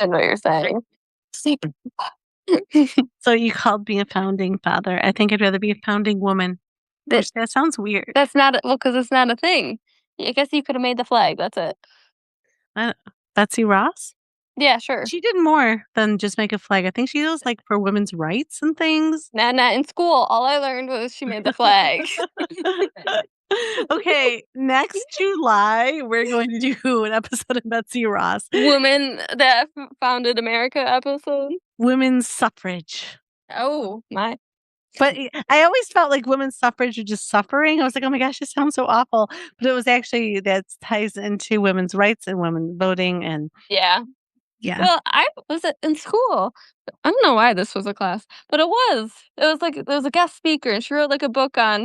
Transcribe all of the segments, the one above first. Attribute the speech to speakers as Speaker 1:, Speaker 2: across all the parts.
Speaker 1: I know what you're saying. Sleep.
Speaker 2: So you called me a founding father. I think I'd rather be a founding woman,
Speaker 1: That
Speaker 2: which that sounds weird.
Speaker 1: that's not because it's not a thing. I guess you could have made the flag. That's it.
Speaker 2: Uh, Betsy Ross?
Speaker 1: Yeah, sure.
Speaker 2: She did more than just make a flag. I think she was like for women's rights and things.
Speaker 1: Not in school. All I learned was she made the flag.
Speaker 2: Okay, next July, we're going to do an episode of Betsy Ross.
Speaker 1: Woman that founded America episode.
Speaker 2: Women's suffrage.
Speaker 1: Oh my.
Speaker 2: But I always felt like women's suffrage was just suffering. I was like, oh my gosh, it sounds so awful. But it was actually that ties into women's rights and women voting. And
Speaker 1: Yeah.
Speaker 2: yeah.
Speaker 1: Well, I was in school. I don't know why this was a class, but it was. It was like there was a guest speaker, and she wrote like a book on.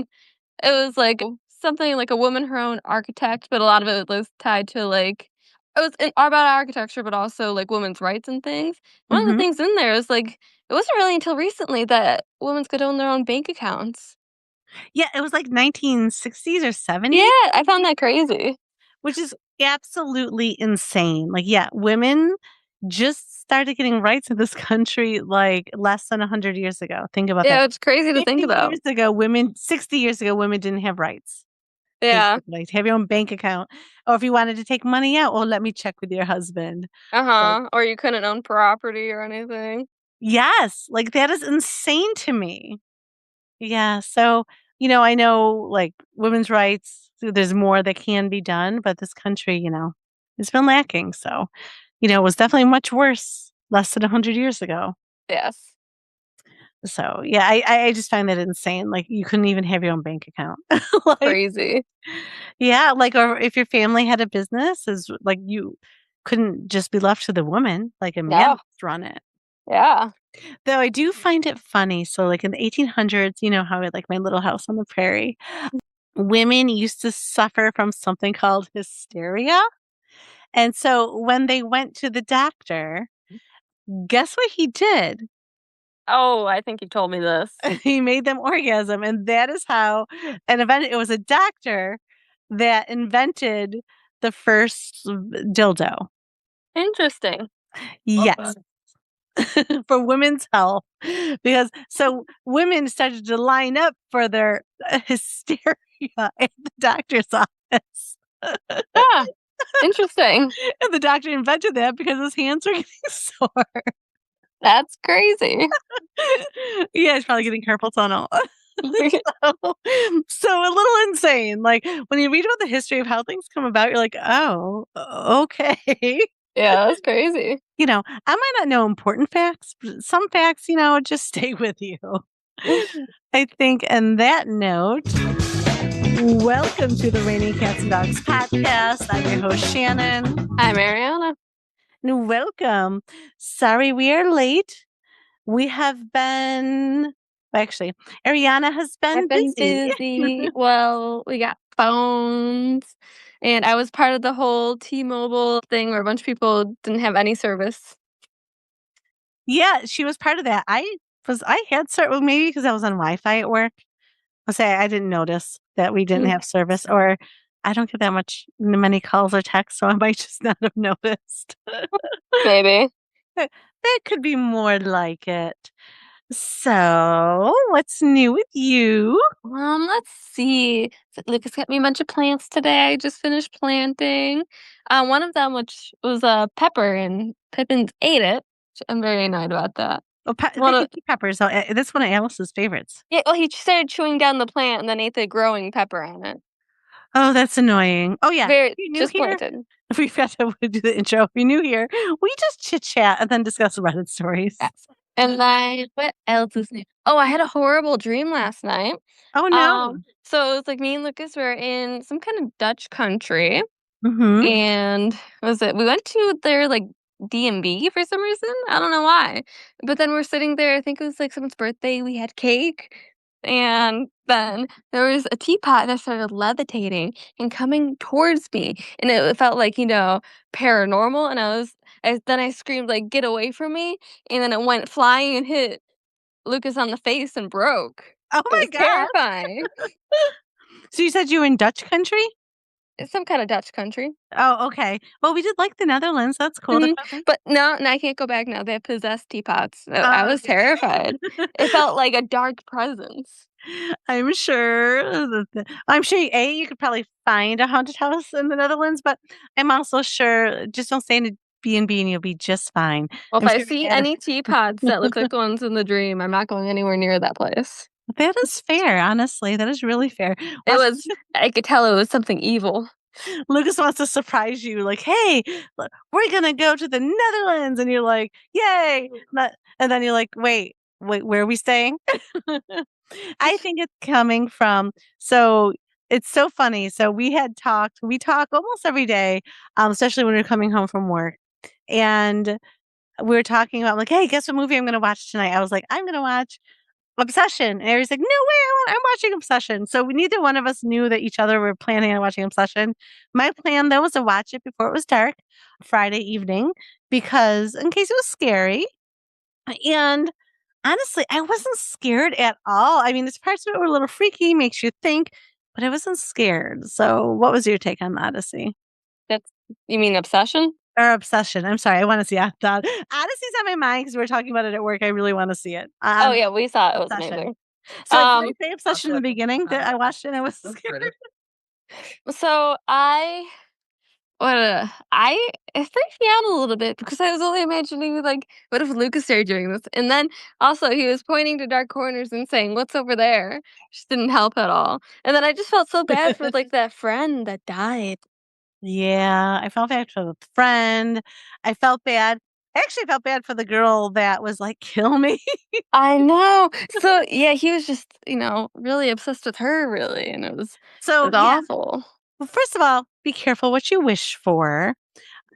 Speaker 1: It was like something like a woman, her own architect, but a lot of it was tied to like it was about architecture, but also like women's rights and things. One of the
Speaker 2: Hmm.
Speaker 1: things in there is like it wasn't really until recently that women could own their own bank accounts.
Speaker 2: Yeah, it was like 1960s or
Speaker 1: Yeah,
Speaker 2: 70s,
Speaker 1: I found that crazy.
Speaker 2: which is absolutely insane. Like, yeah, women just started getting rights in this country like less than 100 years ago. Think about that.
Speaker 1: Yeah, it's crazy to
Speaker 2: 50
Speaker 1: think about.
Speaker 2: years ago, 60 years ago, women didn't have rights.
Speaker 1: Yeah.
Speaker 2: Basically, to have your own bank account. Or if you wanted to take money out, well, let me check with your husband. Like,
Speaker 1: Or you couldn't own property or anything.
Speaker 2: yes, like that is insane to me. Yeah. So, I know like women's rights, there's more that can be done, but this country, it's been lacking. So, it was definitely much worse less than 100 years ago.
Speaker 1: Yes.
Speaker 2: So, yeah, I just find that insane. Like, you couldn't even have your own bank account. Like,
Speaker 1: Crazy.
Speaker 2: yeah, like, or if your family had a business, is like you couldn't just be left to the woman, like a man
Speaker 1: No.
Speaker 2: must run it.
Speaker 1: Yeah.
Speaker 2: Though I do find it funny. So, like in the 1800s, you know how I like my little house on the prairie, women used to suffer from something called hysteria. And so when they went to the doctor, guess what he did?
Speaker 1: Oh, I think you told me this.
Speaker 2: He made them orgasm. And that is how it was a doctor that invented the first dildo.
Speaker 1: Interesting.
Speaker 2: Yes. For women's health. Because so women started to line up for their hysteria at the doctor's office.
Speaker 1: Yeah. Interesting.
Speaker 2: And the doctor invented that because his hands were getting sore.
Speaker 1: That's crazy.
Speaker 2: Yeah, he's probably getting carpal tunnel. So a little insane. Like when you read about the history of how things come about, you're like, oh, okay.
Speaker 1: Yeah, that's crazy.
Speaker 2: I might not know important facts, but some facts, just stay with you. I think, on that note, welcome to the Raining Cats and Dogs podcast. I'm your host, Shannon.
Speaker 1: I'm Arianna.
Speaker 2: And welcome. Sorry we are late. We have been, actually, Arianna has been
Speaker 1: I've been
Speaker 2: busy.
Speaker 1: busy. Well, we got phones, and I was part of the whole T-Mobile thing where a bunch of people didn't have any service.
Speaker 2: Yeah, she was part of that. I had well, maybe because I was on Wi-Fi at work. I'll say I didn't notice that we didn't have service, or I don't get that many calls or texts, so I might just not have noticed.
Speaker 1: Maybe.
Speaker 2: That could be more like it. So, what's new with you?
Speaker 1: Let's see. Lucas got me a bunch of plants today. I just finished planting. One of them, which was a pepper, and Pippins ate it. I'm very annoyed about that.
Speaker 2: Oh,
Speaker 1: One
Speaker 2: they
Speaker 1: of
Speaker 2: can keep peppers. So, that's one of Alice's favorites.
Speaker 1: Yeah, well, he started chewing down the plant and then ate the growing pepper on it.
Speaker 2: Oh, that's annoying. Oh yeah,
Speaker 1: Very
Speaker 2: you new
Speaker 1: just
Speaker 2: here?
Speaker 1: planted.
Speaker 2: We got to do the intro. If you're new here, we just chit chat and then discuss Reddit stories.
Speaker 1: Yes. And then what else is new? Oh, I had a horrible dream last night.
Speaker 2: Oh no.
Speaker 1: So it was like me and Lucas were in some kind of Dutch country,
Speaker 2: Mm-hmm.
Speaker 1: and we went to their like DMV for some reason. I don't know why. But then we're sitting there, I think it was like someone's birthday, we had cake, and then there was a teapot that started levitating and coming towards me. And it felt like, paranormal. And then I screamed like, "Get away from me." And then it went flying and hit Lucas on the face and broke.
Speaker 2: Oh
Speaker 1: It
Speaker 2: my
Speaker 1: was
Speaker 2: god.
Speaker 1: terrifying.
Speaker 2: So you said you were in Dutch country?
Speaker 1: It's some kinda Dutch country.
Speaker 2: Oh, okay. Well, we did like the Netherlands, that's cool.
Speaker 1: Mhm, but no, I can't go back now, they have possessed teapots. I
Speaker 2: Oh,
Speaker 1: was terrified. It felt like a dark presence.
Speaker 2: I'm sure I'm sure, A, you could probably find a haunted house in the Netherlands, but I'm also sure just don't stay in a B&B and you'll be just fine.
Speaker 1: Well, if
Speaker 2: I'm
Speaker 1: I
Speaker 2: sure
Speaker 1: see
Speaker 2: they had
Speaker 1: any teapots that look like the ones in the dream, I'm not going anywhere near that place.
Speaker 2: that is fair, honestly, that is really fair.
Speaker 1: It
Speaker 2: Watch
Speaker 1: was I could tell it was something evil.
Speaker 2: Lucas wants to surprise you, like, "Hey, we're gonna go to the Netherlands," and you're like, "Yay!" And then you're like, "Wait, where are we staying?" I think it's coming from so it's so funny. So we talk almost every day, especially when we're coming home from work, and we were talking about like, "Hey, guess what movie I'm gonna watch tonight?" I was like, "I'm gonna watch Obsession." And Aries like, "No way, I'm watching Obsession." So we neither one of us knew that each other were planning on watching Obsession. My plan though was to watch it before it was dark, Friday evening, because in case it was scary. And honestly, I wasn't scared at all. I mean, there's parts of it were a little freaky, makes you think, but I wasn't scared. So what was your take on Odyssey?
Speaker 1: That's you mean obsession?
Speaker 2: Or Obsession? I'm sorry, I want to see Odyssey's on my mind because we are talking about it at work. I really want to see it.
Speaker 1: Oh, yeah, we saw it, it was
Speaker 2: Obsession.
Speaker 1: amazing.
Speaker 2: So did I
Speaker 1: Um,
Speaker 2: say Obsession in the beginning that I watched it and I was scared?
Speaker 1: so I it freaked me out a little bit because I was only imagining, like, what if Lucas started doing this? And then, also, he was pointing to dark corners and saying, "What's over there?" Just didn't help at all. And then I just felt so bad for, like, that friend that died.
Speaker 2: Yeah, I felt bad for the friend. I felt bad. I actually felt bad for the girl that was like, "Kill me."
Speaker 1: I know. So, yeah, he was just, really obsessed with her, really, and it
Speaker 2: So,
Speaker 1: was
Speaker 2: yeah.
Speaker 1: awful.
Speaker 2: Well, first of all, be careful what you wish for.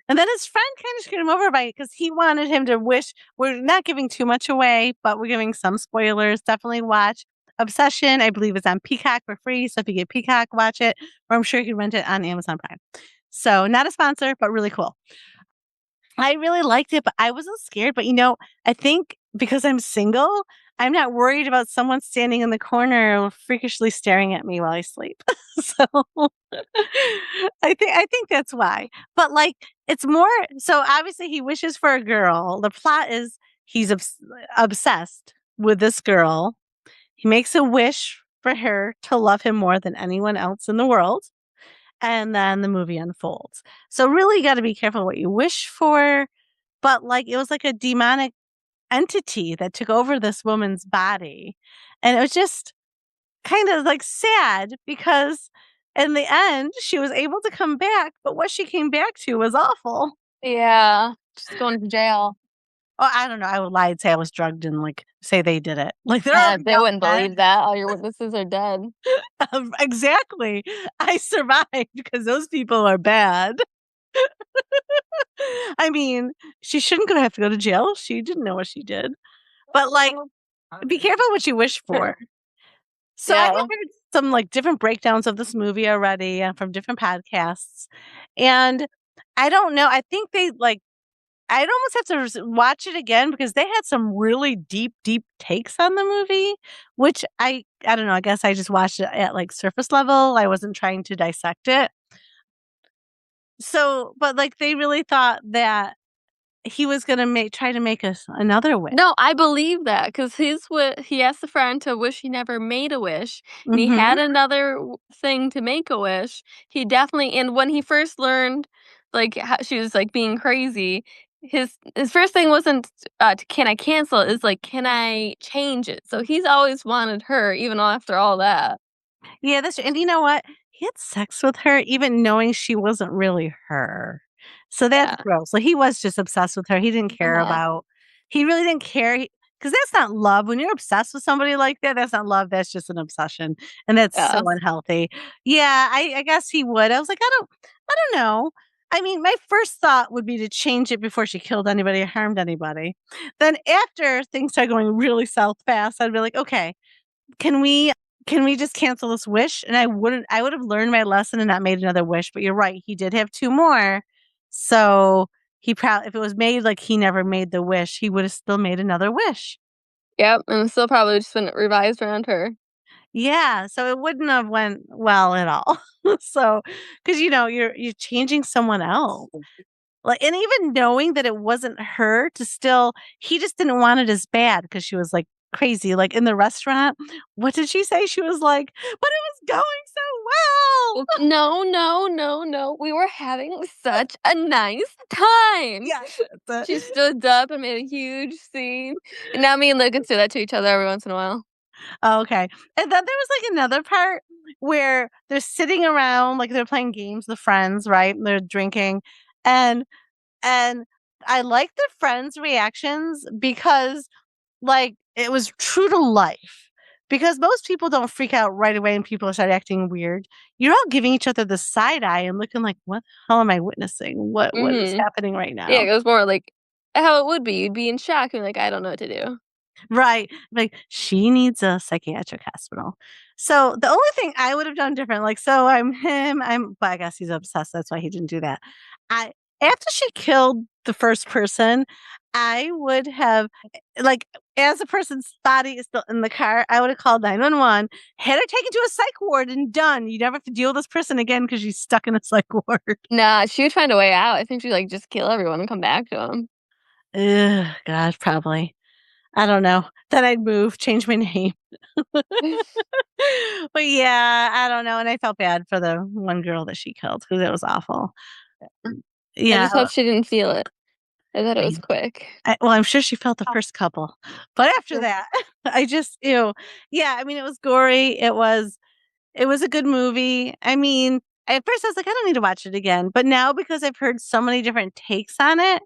Speaker 2: And then his friend kind of screwed him over by it because he wanted him to wish. We're not giving too much away, but we're giving some spoilers. Definitely watch Obsession. I believe it's on Peacock for free. So if you get Peacock, watch it. Or I'm sure you can rent it on Amazon Prime. So not a sponsor, but really cool. I really liked it, but I wasn't scared. But I think because I'm single, I'm not worried about someone standing in the corner freakishly staring at me while I sleep. So I think that's why. But like it's more so obviously he wishes for a girl. The plot is he's obsessed with this girl. He makes a wish for her to love him more than anyone else in the world. And then the movie unfolds. So really you got to be careful what you wish for. But like it was like a demonic entity that took over this woman's body. And it was just kind of like sad because in the end she was able to come back, but what she came back to was awful.
Speaker 1: Yeah, just going to jail.
Speaker 2: Oh, I don't know. I would lie and say I was drugged and like say they did it. Like they're already
Speaker 1: They
Speaker 2: all
Speaker 1: wouldn't
Speaker 2: dead.
Speaker 1: believe that, all your witnesses are dead.
Speaker 2: Exactly. I survived because those people are bad. I mean, she shouldn't gonna have to go to jail. She didn't know what she did. But like, be careful what you wish for. So I have
Speaker 1: Yeah.
Speaker 2: heard some like different breakdowns of this movie already from different podcasts. And I don't know. I think they like I'd almost have to watch it again because they had some really deep, deep takes on the movie, which I don't know. I guess I just watched it at like surface level. I wasn't trying to dissect it. So, but like they really thought that he was gonna try to make us another wish.
Speaker 1: No, I believe that because he asked a friend to wish he never made a wish, and he
Speaker 2: Hmm.
Speaker 1: had another thing to make a wish. He definitely and when he first learned, like, how she was, like, being crazy, his first thing wasn't, "Can I cancel it?" It's like, "Can I change it?" So he's always wanted her even after all that.
Speaker 2: Yeah, and you know what? He had sex with her even knowing she wasn't really her. So that's
Speaker 1: Yeah.
Speaker 2: gross. So he was just obsessed with her.
Speaker 1: Uh-huh.
Speaker 2: He really didn't care. Because that's not love. When you're obsessed with somebody like that, that's not love. That's just an obsession. And that's so
Speaker 1: Yeah.
Speaker 2: unhealthy. Yeah, I guess he would. I was like, I don't know. I mean, my first thought would be to change it before she killed anybody or harmed anybody. Then after things start going really south fast, I'd be like, okay, can we can we just cancel this wish? And I would have learned my lesson and not made another wish, but you're right, he did have 2 more. So, he probably if it was made like he never made the wish, he would have still made another wish.
Speaker 1: Yep, and still probably just been revised around her.
Speaker 2: Yeah, so it wouldn't have went well at all. So, because you're changing someone else. Like, and even knowing that it wasn't her to still he just didn't want it as bad because she was, like, crazy, like, in the restaurant, what did she say? She was like, "But it was going so well."
Speaker 1: No, no, no, no. We were having such a nice time.
Speaker 2: Yeah, that's
Speaker 1: She
Speaker 2: it.
Speaker 1: stood up and made a huge scene. And now me and Logan say that to each other every once in a while.
Speaker 2: Oh, okay. And then there was, like, another part where they're sitting around, like, they're playing games, the friends, right? And they're drinking, and and I like the friends' reactions because, like, it was true to life. Because most people don't freak out right away and people start acting weird. You're all giving each other the side eye and looking like, "What the hell am I witnessing? What is
Speaker 1: Mhm.
Speaker 2: happening right
Speaker 1: Yeah,
Speaker 2: now?"
Speaker 1: it was more like how it would be. You'd be in shock and like, "I don't know what to do."
Speaker 2: Right. Like, she needs a psychiatric hospital. So, the only thing I would have done different, like, so I'm him, but I guess he's obsessed, that's why he didn't do that. I After she killed the first person, I would have, like, as the person's body is still in the car, I would have called 911, had her taken to a psych ward and done. You never have to deal with this person again because she's stuck in a psych ward.
Speaker 1: Nah, she would find a way out. I think she'd, like, just kill everyone and come back to him.
Speaker 2: Ugh, God, probably. I don't know. Then I'd move, change my name. But yeah, I don't know, and I felt bad for the one girl that she killed because it was awful.
Speaker 1: I
Speaker 2: Yeah,
Speaker 1: just hope she didn't feel it. I thought it
Speaker 2: I
Speaker 1: was quick.
Speaker 2: well, I'm sure she felt the first couple, but after that, I just ew. Yeah, I mean, it was gory, it was a good movie. I mean, at first I was like, "I don't need to watch it again," but now because I've heard so many different takes on it,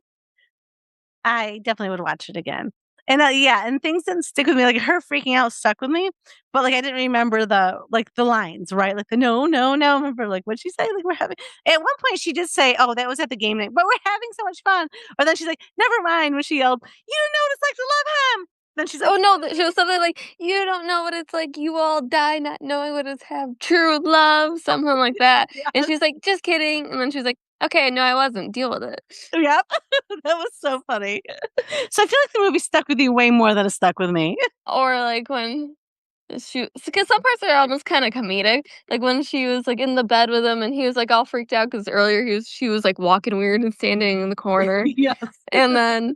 Speaker 2: I definitely would watch it again. And, yeah, and things didn't stick with me, like, her freaking out stuck with me, but, like, I didn't remember the lines, right? Like, the "No, no, no." Remember, like, what'd she say? Like, "We're having" at one point, she did say, "Oh, that was at the game night, but we're having so much fun." Or then she's like, "Never mind," when she yelled, "You don't know what it's like to love him." Then she's like,
Speaker 1: Oh, no, th she was something like, "You don't know what it's like, you all die not knowing what it's have true love," something like that, and
Speaker 2: "Yes."
Speaker 1: she's like, "Just kidding," and then she's like, "Okay, no, I wasn't, deal with it."
Speaker 2: Yep. That was so funny. So I feel like the movie stuck with you way more than it stuck with me.
Speaker 1: Or, like, when she because some parts are almost kinda comedic, like, when she was, like, in the bed with him and he was, like, all freaked out because earlier she was, like, walking weird and standing in the corner,
Speaker 2: Yes.
Speaker 1: and then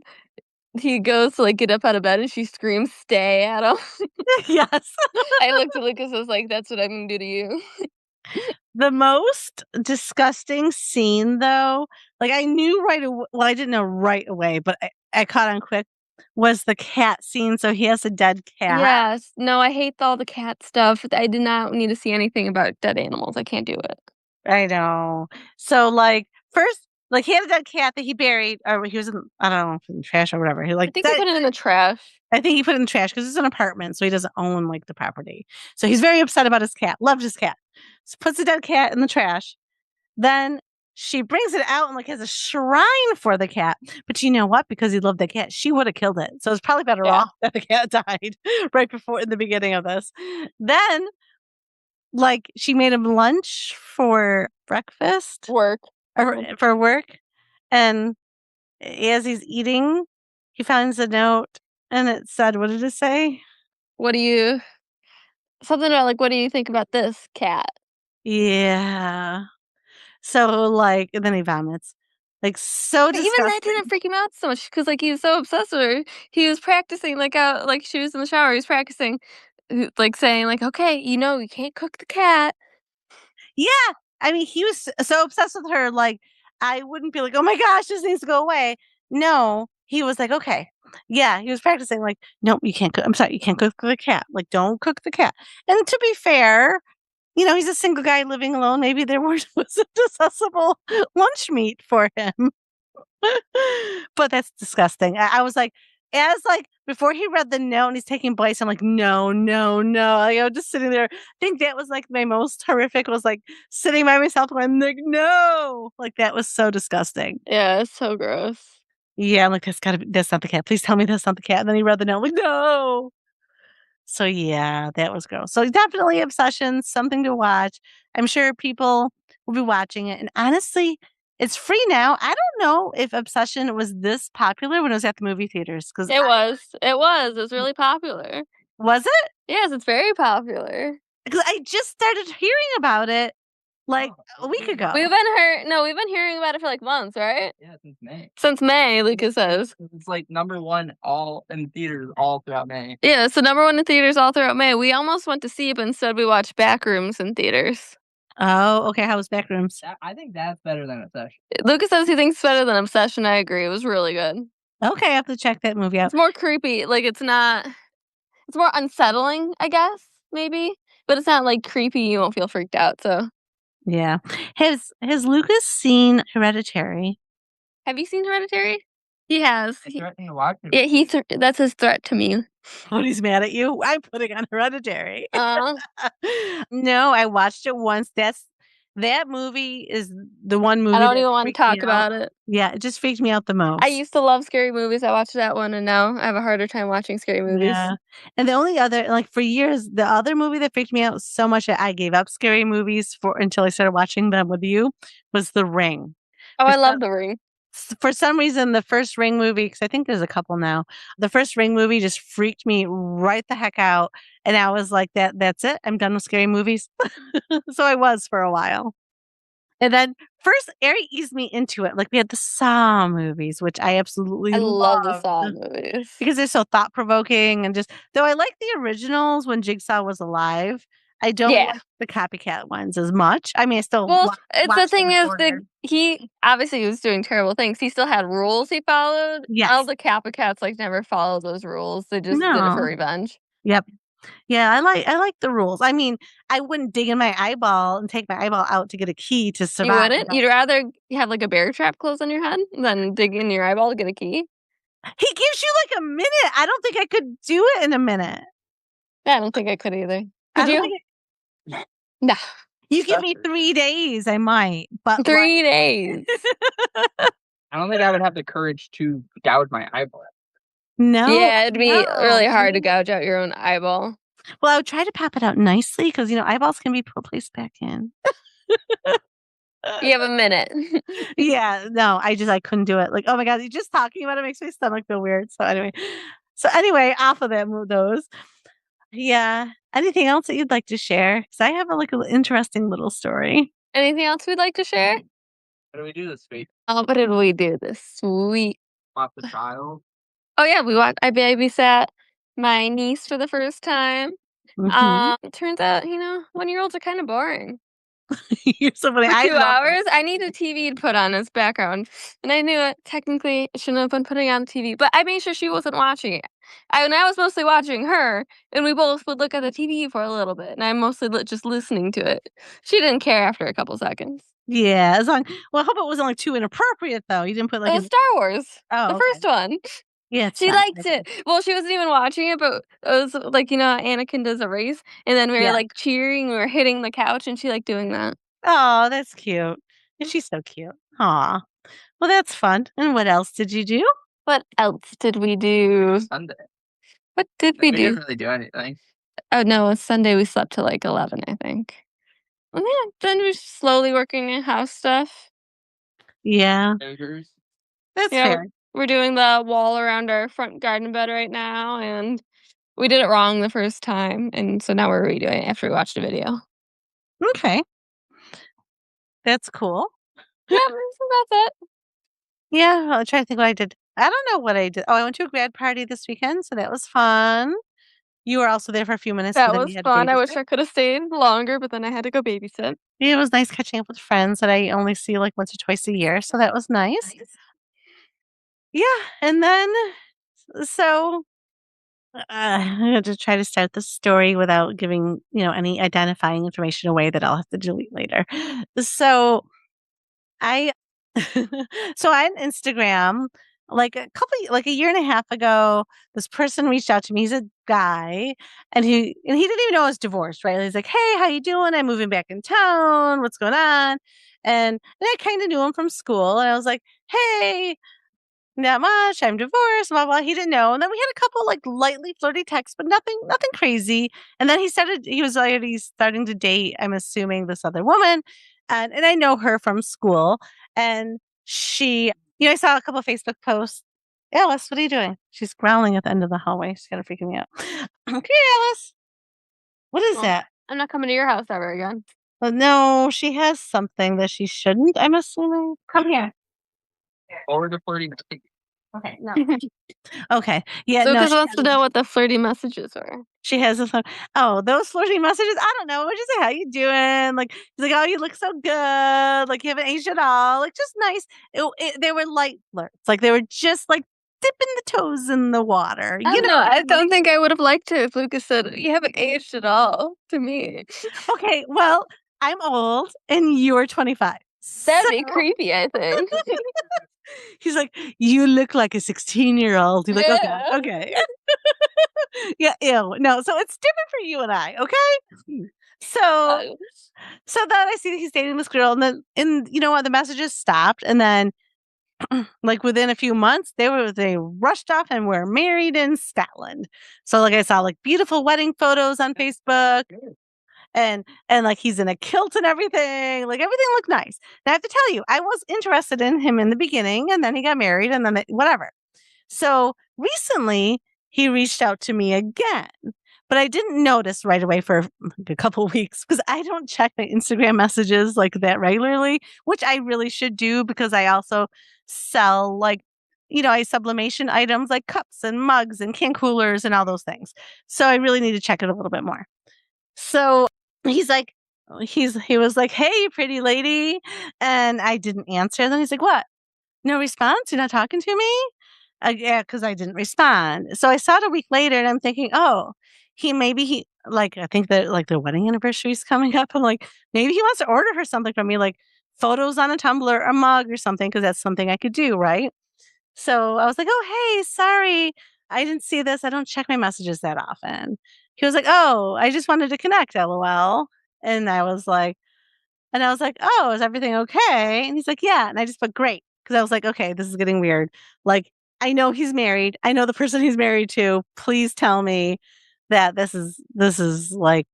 Speaker 1: he goes to, like, get up out of bed and she screams, "Stay," at him.
Speaker 2: Yes.
Speaker 1: I looked at Lucas, I was like, "That's what I'm gonna do to you."
Speaker 2: The most disgusting scene, though, like, I knew right away. Well, I didn't know right away, but I caught on quick, was the cat scene, so he has a dead cat.
Speaker 1: Yes. No, I hate all the cat stuff. I did not need to see anything about dead animals. I can't do it.
Speaker 2: I know. So, like, first, like, he had a dead cat that he buried, or he was in I don't know, in the trash or whatever. He,
Speaker 1: I
Speaker 2: like,
Speaker 1: think he
Speaker 2: that
Speaker 1: put it in the trash.
Speaker 2: I think he put it in the trash because it's an apartment, so he doesn't own, like, the property. So he's very upset about his cat, loved his cat. So puts the dead cat in the trash. Then she brings it out and, like, has a shrine for the cat, but you know what? Because he loved the cat, she woulda killed it, so it's probably better
Speaker 1: Yeah.
Speaker 2: off that the cat died right before in the beginning of this. Then, like, she made him lunch for breakfast
Speaker 1: Work.
Speaker 2: or for work, and as he's eating, he finds a note, and it said what did it say?
Speaker 1: What do you something about, like, "What do you think about this cat?"
Speaker 2: Yeah. So, like, and then he vomits. Like, so
Speaker 1: But even that
Speaker 2: disgusting.
Speaker 1: didn't freak him out so much because, like, he was so obsessed with her. He was practicing, like, out like, she was in the shower, he was practicing, like, saying, like, "Okay, you know, you can't cook the cat."
Speaker 2: Yeah, I mean, he was so obsessed with her, like, I wouldn't be like, "Oh my gosh, this needs to go away." No, he was like, "Okay." Yeah, he was practicing like, "Nope, you can't cook I'm sorry, you can't cook the cat, like, don't cook the cat." And to be fair, he's a single guy living alone, maybe there wasn't accessible lunch meat for him. But that's disgusting. I was like, before he read the note and he's taking bites, I'm like, "No, no, no." Like, I was just sitting there. I think that was, like, my most horrific was, like, sitting by myself going, like, "No." Like, that was so disgusting.
Speaker 1: Yeah, it's so gross.
Speaker 2: Yeah, I'm like, that's not the cat. Please tell me that's not the cat." And then he read the note, I'm like, "No." So, yeah, that was gross. So, definitely Obsession, something to watch. I'm sure people will be watching it, and honestly, it's free now. I don't know if Obsession was this popular when it was at the movie theaters, 'cause
Speaker 1: It was. It was. It was really popular.
Speaker 2: was it?
Speaker 1: Yes, it's very popular.
Speaker 2: 'Cause I just started hearing about it, like, a week ago.
Speaker 1: We've been hearing about it for, like, months, right?
Speaker 3: Yeah, since May.
Speaker 1: Since May, Lucas says.
Speaker 3: It's like #1 all in theaters all throughout May.
Speaker 1: Yeah, so #1 in theaters all throughout May. We almost went to see it, but instead we watched Backrooms in theaters.
Speaker 2: Oh, okay, how was Backrooms?
Speaker 3: I think that's better than Obsession.
Speaker 1: Lucas says he thinks it's better than Obsession, I agree, it was really good.
Speaker 2: Okay, I have to check that movie out.
Speaker 1: It's more creepy, like, it's more unsettling, I guess, maybe, but it's not, like, creepy, you won't feel freaked out, so.
Speaker 2: Yeah. Has Lucas seen Hereditary?
Speaker 1: Have you seen Hereditary? He has.
Speaker 3: I threatened to watch it.
Speaker 1: Yeah, that's his threat to me.
Speaker 2: When he's mad at you? I'm putting on Hereditary.
Speaker 1: Uh,
Speaker 2: No, I watched it once. That movie is the one
Speaker 1: I
Speaker 2: movie
Speaker 1: don't
Speaker 2: that
Speaker 1: even wanna
Speaker 2: freaked me
Speaker 1: talk
Speaker 2: out.
Speaker 1: about it.
Speaker 2: Yeah, it just freaked me out the most.
Speaker 1: I used to love scary movies, I watched that one, and now I have a harder time watching scary movies.
Speaker 2: Yeah, and the only other like, for years, the other movie that freaked me out so much that I gave up scary movies for until I started watching them with you was The Ring.
Speaker 1: Oh,
Speaker 2: For
Speaker 1: I love
Speaker 2: some
Speaker 1: The Ring.
Speaker 2: for some reason, the first Ring movie, because I think there's a couple now, the first Ring movie just freaked me right the heck out, and I was like, "That's it, I'm done with scary movies." So I was for a while. And then first, Ari eased me into it, like, we had the Saw movies, which I absolutely
Speaker 1: I love the
Speaker 2: loved
Speaker 1: Saw movies.
Speaker 2: because they're so thought-provoking and just though I like the originals when Jigsaw was alive, I don't
Speaker 1: Yeah.
Speaker 2: like the copycat ones as much. I mean, I still
Speaker 1: Well, it's the
Speaker 2: watch them
Speaker 1: thing
Speaker 2: in
Speaker 1: is
Speaker 2: order.
Speaker 1: he obviously was doing terrible things, he still had rules he followed. All
Speaker 2: Yes.
Speaker 1: the copycats, like, never followed those rules, they just did it for
Speaker 2: No.
Speaker 1: revenge.
Speaker 2: Yep. Yeah, I like the rules. I mean, I wouldn't dig in my eyeball and take my eyeball out to get a key to
Speaker 1: You
Speaker 2: survive.
Speaker 1: wouldn't? You'd rather have, like, a bear trap closed on your head than dig in your eyeball to get a key?
Speaker 2: He gives you, like, a minute. I don't think I could do it in a minute.
Speaker 1: Yeah, I don't think I could either.
Speaker 2: I
Speaker 1: Could
Speaker 2: don't
Speaker 1: you?
Speaker 2: think
Speaker 1: No.
Speaker 2: you give me 3 days, I might, but, like
Speaker 1: 3 days.
Speaker 3: I don't think I would have the courage to gouge my eyeball.
Speaker 2: No,
Speaker 1: Yeah, it'd be
Speaker 2: no.
Speaker 1: really hard to gouge out your own eyeball.
Speaker 2: Well, I would try to pop it out nicely because eyeballs can be placed back in.
Speaker 1: You have a minute.
Speaker 2: Yeah, no, I couldn't do it. Like, oh my god, you just talking about it makes my stomach feel weird. So anyway, off of that those. Yeah. Anything else that you'd like to share? Because I have an interesting little story.
Speaker 1: Anything else we'd like to share?
Speaker 3: What do we do this week?
Speaker 1: Oh, what did we do this week?
Speaker 3: Watch the child.
Speaker 1: Oh, yeah, I babysat my niece for the first time.
Speaker 2: Mhm.
Speaker 1: Turns out, 1-year-olds are kinda boring.
Speaker 2: You're so funny.
Speaker 1: For
Speaker 2: I
Speaker 1: 2
Speaker 2: love
Speaker 1: hours, I need a TV to put on as background, and I knew it. Technically, I shouldn't have been putting on TV, but I made sure she wasn't watching it. I was mostly watching her, and we both would look at the TV for a little bit, and I'm mostly just listening to it. She didn't care after a couple seconds.
Speaker 2: Yeah, I hope it wasn't, like, too inappropriate, though. You didn't put,
Speaker 1: It
Speaker 2: like,
Speaker 1: was
Speaker 2: an
Speaker 1: Star Wars,
Speaker 2: oh,
Speaker 1: the
Speaker 2: okay.
Speaker 1: first one.
Speaker 2: Yeah, it's
Speaker 1: She
Speaker 2: fine.
Speaker 1: liked it. Well, she wasn't even watching it, but it was like, how Anakin does a race, and then we were,
Speaker 2: Yeah.
Speaker 1: like, cheering, we were hitting the couch, and she liked doing that.
Speaker 2: Oh, that's cute. And she's so cute. Aw. Well, that's fun. And what else did you do?
Speaker 1: What else did we do?
Speaker 3: Sunday.
Speaker 1: What did we
Speaker 3: We didn't
Speaker 1: do?
Speaker 3: really do anything.
Speaker 1: Oh, no, it's Sunday we slept till, like, 11, I think. And yeah, then we're slowly working on house stuff.
Speaker 2: Yeah,
Speaker 3: Burgers.
Speaker 2: that's
Speaker 1: Yeah,
Speaker 2: fair.
Speaker 1: we're doing the wall around our front garden bed right now, and we did it wrong the first time, and so now we're redoing it after we watched a video.
Speaker 2: Okay. That's cool.
Speaker 1: Yeah, so that's it.
Speaker 2: Yeah, I'll try to think what I did. I don't know what I did. Oh, I went to a grad party this weekend, so that was fun. You were also there for a few minutes, but
Speaker 1: That
Speaker 2: then
Speaker 1: was
Speaker 2: you had to
Speaker 1: fun. I wish
Speaker 2: babysit.
Speaker 1: I could have stayed longer, but then I had to go babysit.
Speaker 2: Yeah, it was nice catching up with friends that I only see, like, once or twice a year, so that was nice.
Speaker 1: Nice.
Speaker 2: Yeah, and then so, I'm gonna just try to start the story without giving, any identifying information away that I'll have to delete later. So I so on Instagram, like a year and a half ago, this person reached out to me. He's a guy and he didn't even know I was divorced, right? He's like, "Hey, how you doing? I'm moving back in town. What's going on?" And I kind of knew him from school, and I was like, "Hey, not much. I'm divorced, blah blah." He didn't know. And then we had a couple like lightly flirty texts, but nothing crazy. And then he was already starting to date, I'm assuming, this other woman. And I know her from school. And she, I saw a couple Facebook posts. Alice, what are you doing? She's growling at the end of the hallway. She's kind of freaking me out. Okay, Alice. What is
Speaker 1: Well,
Speaker 2: that?
Speaker 1: I'm not coming to your house ever again.
Speaker 2: Well, no, she has something that she shouldn't, I'm assuming. Come here.
Speaker 3: Or the flirting.
Speaker 2: Okay.
Speaker 1: No.
Speaker 2: Okay. Yeah,
Speaker 1: So
Speaker 2: no,
Speaker 1: Chris wants to know what the flirty messages were.
Speaker 2: she has a phone. Oh, those flirty messages. I don't know. What you say? How you doing? Like, he's like, oh, you look so good. Like, you haven't aged at all. Like, just nice. They were light flirts. Like, they were just like dipping the toes in the water.
Speaker 1: I
Speaker 2: You
Speaker 1: don't
Speaker 2: know
Speaker 1: know.
Speaker 2: what I
Speaker 1: I don't
Speaker 2: mean?
Speaker 1: think I would have liked it if Lucas said, "You haven't aged at all," to me.
Speaker 2: Okay. Well, I'm old and you're 25. So
Speaker 1: That'd be creepy, I think.
Speaker 2: he's like, you look like a 16-year-old. You're like, okay,
Speaker 1: Yeah.
Speaker 2: okay. Yeah, ew. No, so it's different for you and I, okay? So
Speaker 1: Uh,
Speaker 2: so then I see that he's dating this girl, and then you know what, the messages stopped, and then like within a few months, they rushed off and were married in Scotland. So like I saw like beautiful wedding photos on Facebook, and like he's in a kilt and everything. Like everything looked nice. And I have to tell you, I was interested in him in the beginning, and then he got married, and then whatever. So recently, he reached out to me again, but I didn't notice right away for like a couple weeks because I don't check my Instagram messages like that regularly, which I really should do because I also sell like, I sublimation items like cups and mugs and can coolers and all those things. So I really need to check it a little bit more. So he's like, he was like, hey, pretty lady. And I didn't answer. Then he's like, what? No response? You're not talking to me? Yeah, because I didn't respond. So I saw it a week later, and I'm thinking, oh, he like I think that like their wedding anniversary is coming up. I'm like, maybe he wants to order her something from me, like photos on a tumbler, a mug, or something, because that's something I could do, right? So I was like, oh, hey, sorry, I didn't see this. I don't check my messages that often. He was like, oh, I just wanted to connect, lol. And I was like, "Oh, is everything okay?" And he's like, "Yeah." And I just put great because I was like, "Okay, this is getting weird." Like, I know he's married. I know the person he's married to. Please tell me that this is like,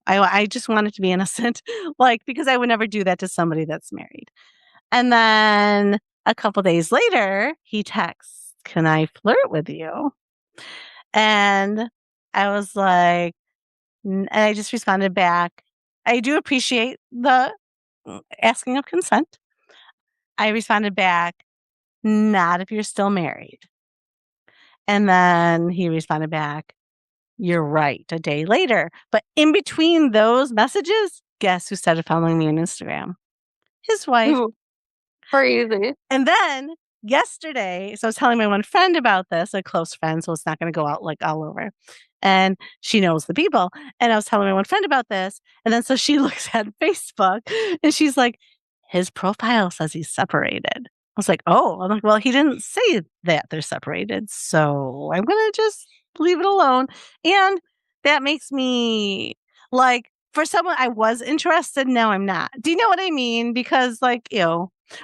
Speaker 2: I just want it to be innocent, like because I would never do that to somebody that's married. And then a couple days later, he texts, "Can I flirt with you?" And I was like, and I just responded back, I do appreciate the asking of consent. I responded back, not if you're still married. And then he responded back, you're right, a day later. But in between those messages, guess who started following me on Instagram? His wife.
Speaker 1: Ooh, crazy.
Speaker 2: And then yesterday, so I was telling my one friend about this, a close friend, so it's not going to go out like all over. And she knows the people. And I was telling my one friend about this. And then so she looks at Facebook and she's like, his profile says he's separated. I was like, oh, I'm like, well, he didn't say that they're separated. So I'm going to just leave it alone. And that makes me like, for someone I was interested, now I'm not. Do you know what I mean? Because, like,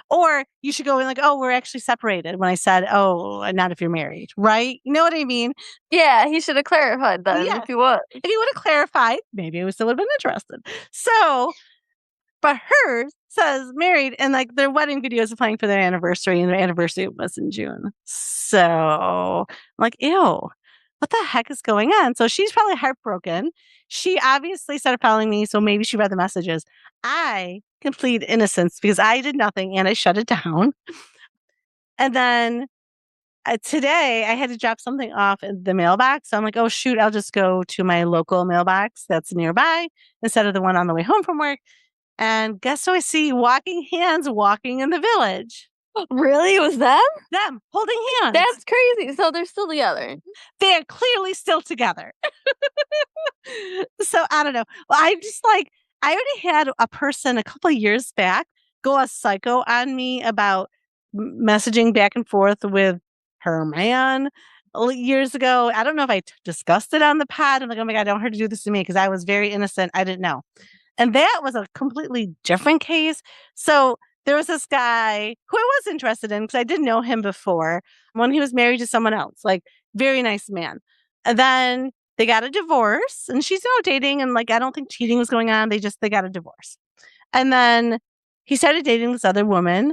Speaker 2: or you should go in like, oh, we're actually separated when I said, oh, not if you're married, right? You know what I mean?
Speaker 1: Yeah, he should have clarified then
Speaker 2: Yeah.
Speaker 1: if he was.
Speaker 2: If he would have clarified, maybe I still would have been interested. So, but hers says married, and like their wedding videos are playing for their anniversary, and their anniversary was in June. So I'm like, ew, what the heck is going on? So she's probably heartbroken. She obviously started following me, so maybe she read the messages. I complete innocence because I did nothing and I shut it down. And then today I had to drop something off in the mailbox. So I'm like, oh, shoot, I'll just go to my local mailbox that's nearby instead of the one on the way home from work. And guess who I see walking hands walking in the village?
Speaker 1: Really? It was them?
Speaker 2: Them holding hands.
Speaker 1: That's crazy. So they're still together.
Speaker 2: They are clearly still together. So I don't know. Well, I'm just like, I already had a person a couple of years back go a psycho on me about messaging back and forth with her man years ago. I don't know if I discussed it on the pod. I'm like, oh my God, I don't want her to do this to me because I was very innocent. I didn't know. And that was a completely different case. So there was this guy who I was interested in because I didn't know him before when he was married to someone else, like very nice man. And then they got a divorce and she's, dating and like, I don't think cheating was going on. They got a divorce. And then he started dating this other woman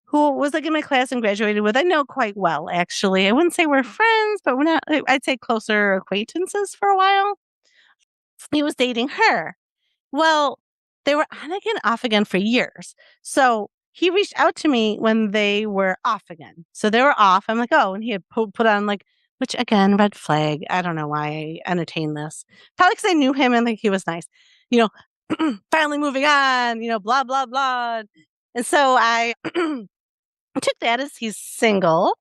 Speaker 2: who was like in my class and graduated with. I know quite well, actually. I wouldn't say we're friends, but we're not, I'd say closer acquaintances for a while. he was dating her. Well, they were on again, off again for years. So he reached out to me when they were off again. So they were off. I'm like, oh, and he had put on like, which again, red flag. I don't know why I entertained this. Probably because I knew him and like he was nice. You know, finally moving on, blah, blah, blah. And so I took that as he's single,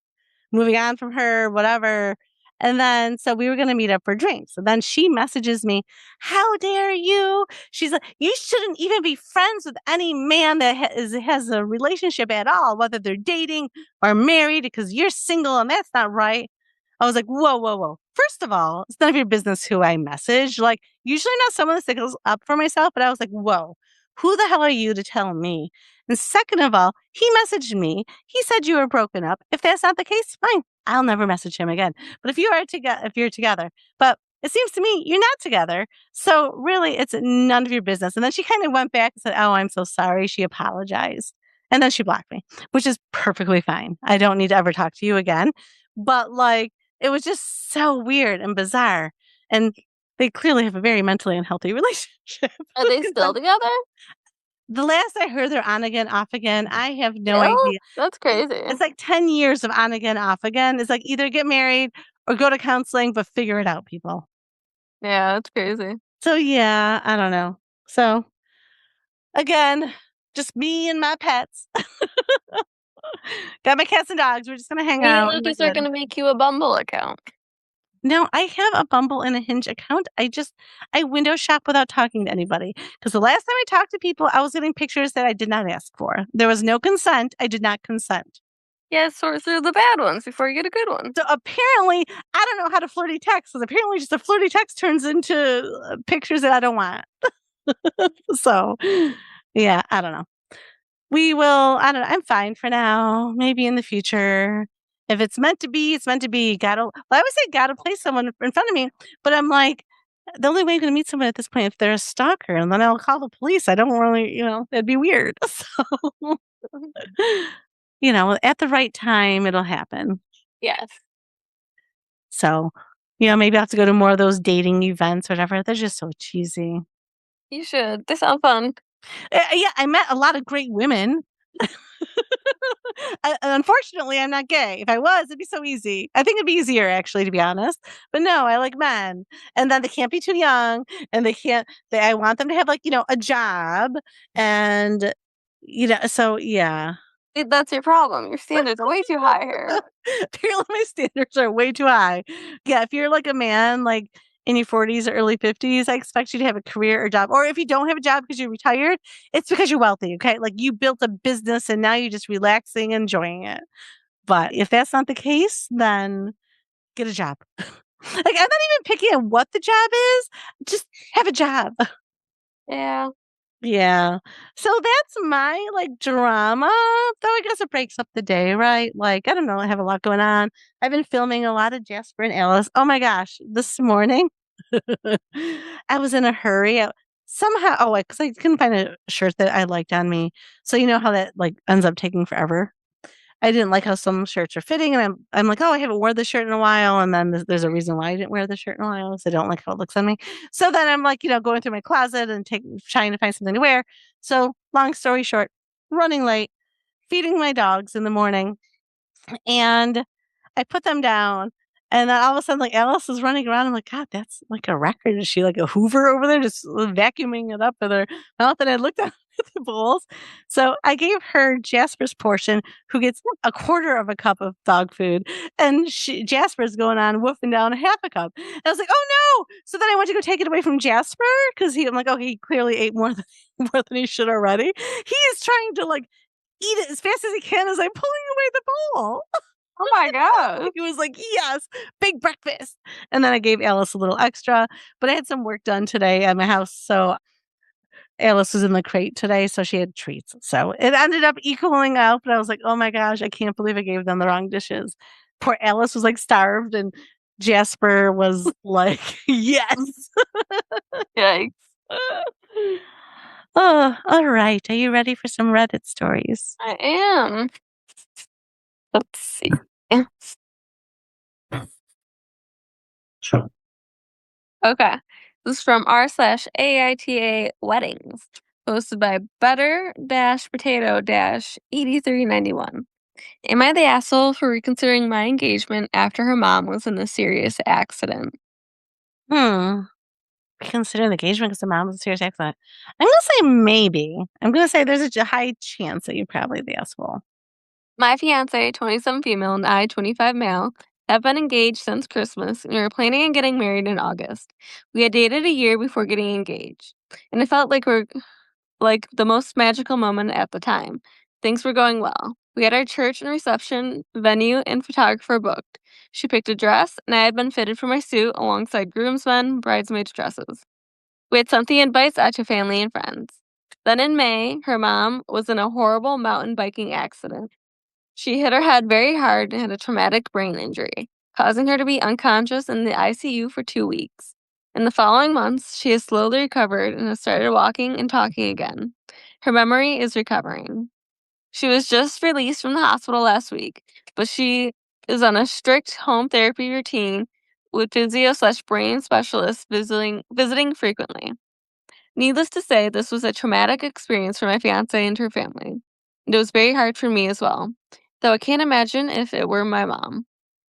Speaker 2: moving on from her, whatever. And then, so we were going to meet up for drinks. And then she messages me, how dare you? She's like, you shouldn't even be friends with any man that has a relationship at all, whether they're dating or married, because you're single and that's not right. I was like, whoa, whoa, whoa. First of all, it's none of your business who I message. Like, usually not someone that sticks up for myself, but I was like, whoa, who the hell are you to tell me? And second of all, he messaged me. He said you were broken up. If that's not the case, fine. I'll never message him again. But if you're together, but it seems to me you're not together. So really, it's none of your business. And then she kind of went back and said, oh, I'm so sorry. She apologized. And then she blocked me, which is perfectly fine. I don't need to ever talk to you again. But like, it was just so weird and bizarre. And they clearly have a very mentally unhealthy relationship.
Speaker 1: Are they still together?
Speaker 2: The last I heard, they're on again, off again. I have no
Speaker 1: Still?
Speaker 2: idea.
Speaker 1: That's crazy.
Speaker 2: It's like 10 years of on again, off again. It's like either get married or go to counseling, but figure it out, people.
Speaker 1: Yeah, that's crazy.
Speaker 2: So yeah, I don't know. So again, just me and my pets. Got my cats and dogs. We're just gonna hang
Speaker 1: Me and
Speaker 2: out.
Speaker 1: Lucas are gonna make you a Bumble account.
Speaker 2: No, I have a Bumble and a Hinge account. I window shop without talking to anybody. Because the last time I talked to people, I was getting pictures that I did not ask for. There was no consent. I did not consent.
Speaker 1: Yeah, sort through the bad ones before you get a good one.
Speaker 2: So apparently, I don't know how to flirty text. Because apparently, just a flirty text turns into pictures that I don't want. So, yeah, I don't know. We will. I don't know. I'm fine for now. Maybe in the future. If it's meant to be, it's meant to be. Well, I always say gotta place someone in front of me, but I'm like, the only way I'm gonna meet someone at this point if they're a stalker, and then I'll call the police. I don't really, that'd be weird. So, at the right time, it'll happen.
Speaker 1: Yes.
Speaker 2: So, maybe I'll have to go to more of those dating events, or whatever. They're just so cheesy.
Speaker 1: You should. They sound fun.
Speaker 2: Yeah, I met a lot of great women. Unfortunately, I'm not gay. If I was, it'd be so easy. I think it'd be easier, actually, to be honest. But no, I like men, and then they can't be too young, and they can't. I want them to have a job, and So yeah,
Speaker 1: See, that's your problem. Your standards are way too high here.
Speaker 2: apparently my standards are way too high. Yeah, if you're like a man, like in your 40s or early 50s, I expect you to have a career or job. Or if you don't have a job because you're retired, it's because you're wealthy, okay? Like you built a business and now you're just relaxing, enjoying it. But if that's not the case, then get a job. Like I'm not even picky on what the job is. Just have a job.
Speaker 1: Yeah.
Speaker 2: Yeah. So that's my drama. Though I guess it breaks up the day, right? Like, I don't know, I have a lot going on. I've been filming a lot of Jasper and Alice. Oh my gosh, this morning I was in a hurry. Somehow, because I couldn't find a shirt that I liked on me. So you know how that ends up taking forever. I didn't like how some shirts are fitting, and I'm like, oh, I haven't worn this shirt in a while, and then there's a reason why I didn't wear the shirt in a while, so I don't like how it looks on me. So then I'm going through my closet and trying to find something to wear. So long story short, running late, feeding my dogs in the morning, and I put them down, and then all of a sudden, Alice is running around. I'm like, God, that's like a record. Is she like a Hoover over there, just vacuuming it up with her mouth? And I looked at the bowls. So I gave her Jasper's portion, who gets a quarter of a cup of dog food, and Jasper's going on woofing down half a cup. And I was like, oh no! So then I went to go take it away from Jasper because I'm like, oh, he clearly ate more than he should already. He is trying to eat it as fast as he can as I'm pulling away the bowl.
Speaker 1: Oh my god.
Speaker 2: He was like, yes, big breakfast. And then I gave Alice a little extra, but I had some work done today at my house. So Alice was in the crate today, so she had treats. So it ended up equaling out, but I was like, oh my gosh, I can't believe I gave them the wrong dishes. Poor Alice was starved, and Jasper was like, yes.
Speaker 1: Yikes.
Speaker 2: Oh, all right. Are you ready for some Reddit stories?
Speaker 1: I am. Let's see. Yeah. Okay. This is from r/AITA weddings, posted by better-potato-8391. Am I the asshole for reconsidering my engagement after her mom was in a serious accident?
Speaker 2: Hmm. Consider the engagement because the mom was a serious accident. I'm gonna say maybe. I'm gonna say there's a high chance that you're probably the asshole.
Speaker 1: My fiance, 27 female, and I, 25 male, have been engaged since Christmas, and we were planning on getting married in August. We had dated a year before getting engaged, and it felt like the most magical moment at the time. Things were going well. We had our church and reception venue and photographer booked. She picked a dress, and I had been fitted for my suit alongside groomsmen, bridesmaids' dresses. We had sent the invites out to family and friends. Then in May, her mom was in a horrible mountain biking accident. She hit her head very hard and had a traumatic brain injury, causing her to be unconscious in the ICU for 2 weeks. In the following months, she has slowly recovered and has started walking and talking again. Her memory is recovering. She was just released from the hospital last week, but she is on a strict home therapy routine with physio/brain specialists visiting frequently. Needless to say, this was a traumatic experience for my fiance and her family. And it was very hard for me as well, though I can't imagine if it were my mom.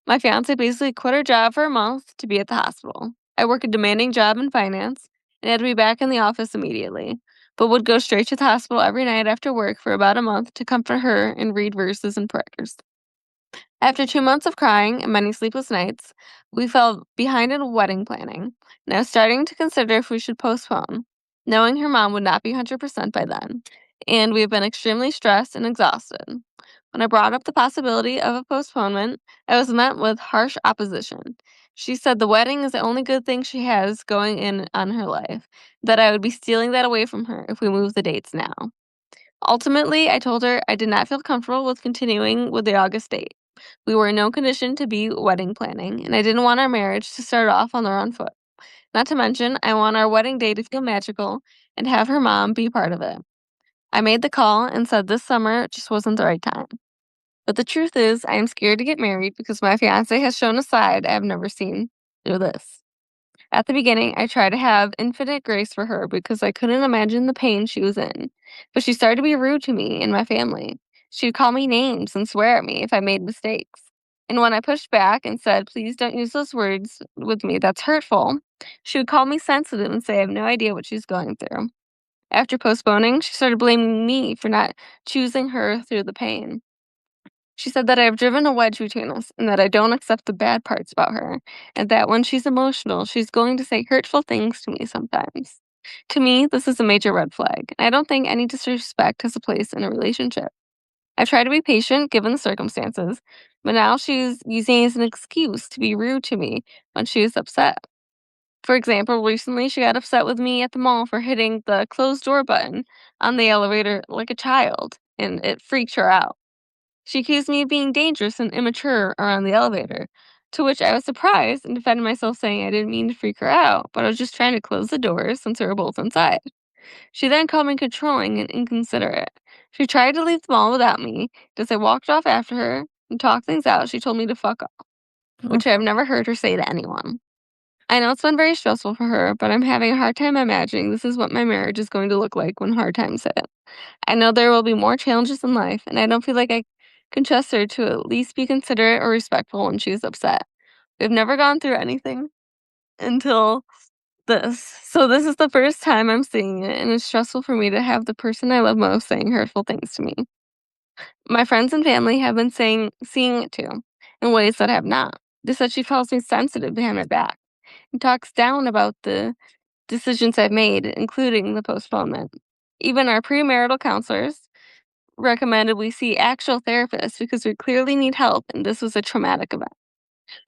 Speaker 1: My fiance basically quit her job for a month to be at the hospital. I work a demanding job in finance and had to be back in the office immediately, but would go straight to the hospital every night after work for about a month to comfort her and read verses and prayers. After 2 months of crying and many sleepless nights, we fell behind in wedding planning, and I was starting to consider if we should postpone, knowing her mom would not be 100% by then, and we have been extremely stressed and exhausted. When I brought up the possibility of a postponement, I was met with harsh opposition. She said the wedding is the only good thing she has going in on her life, that I would be stealing that away from her if we move the dates now. Ultimately, I told her I did not feel comfortable with continuing with the August date. We were in no condition to be wedding planning, and I didn't want our marriage to start off on the wrong foot. Not to mention, I want our wedding day to feel magical and have her mom be part of it. I made the call and said this summer just wasn't the right time. But the truth is, I am scared to get married because my fiance has shown a side I have never seen through this. At the beginning, I tried to have infinite grace for her because I couldn't imagine the pain she was in. But she started to be rude to me and my family. She would call me names and swear at me if I made mistakes. And when I pushed back and said, please don't use those words with me, that's hurtful, she would call me sensitive and say I have no idea what she's going through. After postponing, she started blaming me for not choosing her through the pain. She said that I have driven a wedge between us and that I don't accept the bad parts about her, and that when she's emotional, she's going to say hurtful things to me sometimes. To me, this is a major red flag, and I don't think any disrespect has a place in a relationship. I've tried to be patient given the circumstances, but now she's using it as an excuse to be rude to me when she is upset. For example, recently she got upset with me at the mall for hitting the closed door button on the elevator like a child, and it freaked her out. She accused me of being dangerous and immature around the elevator, to which I was surprised and defended myself, saying I didn't mean to freak her out, but I was just trying to close the doors since we were both inside. She then called me controlling and inconsiderate. She tried to leave the mall without me. As I walked off after her and talked things out, she told me to fuck off, which I've never heard her say to anyone. I know it's been very stressful for her, but I'm having a hard time imagining this is what my marriage is going to look like when hard times hit. I know there will be more challenges in life, and I don't feel like I can trust her to at least be considerate or respectful when she's upset. We've never gone through anything until this, so this is the first time I'm seeing it, and it's stressful for me to have the person I love most saying hurtful things to me. My friends and family have been seeing it too, in ways that I have not. They said she calls me sensitive behind my back and talks down about the decisions I've made, including the postponement. Even our premarital counselors recommended we see actual therapists because we clearly need help and this was a traumatic event.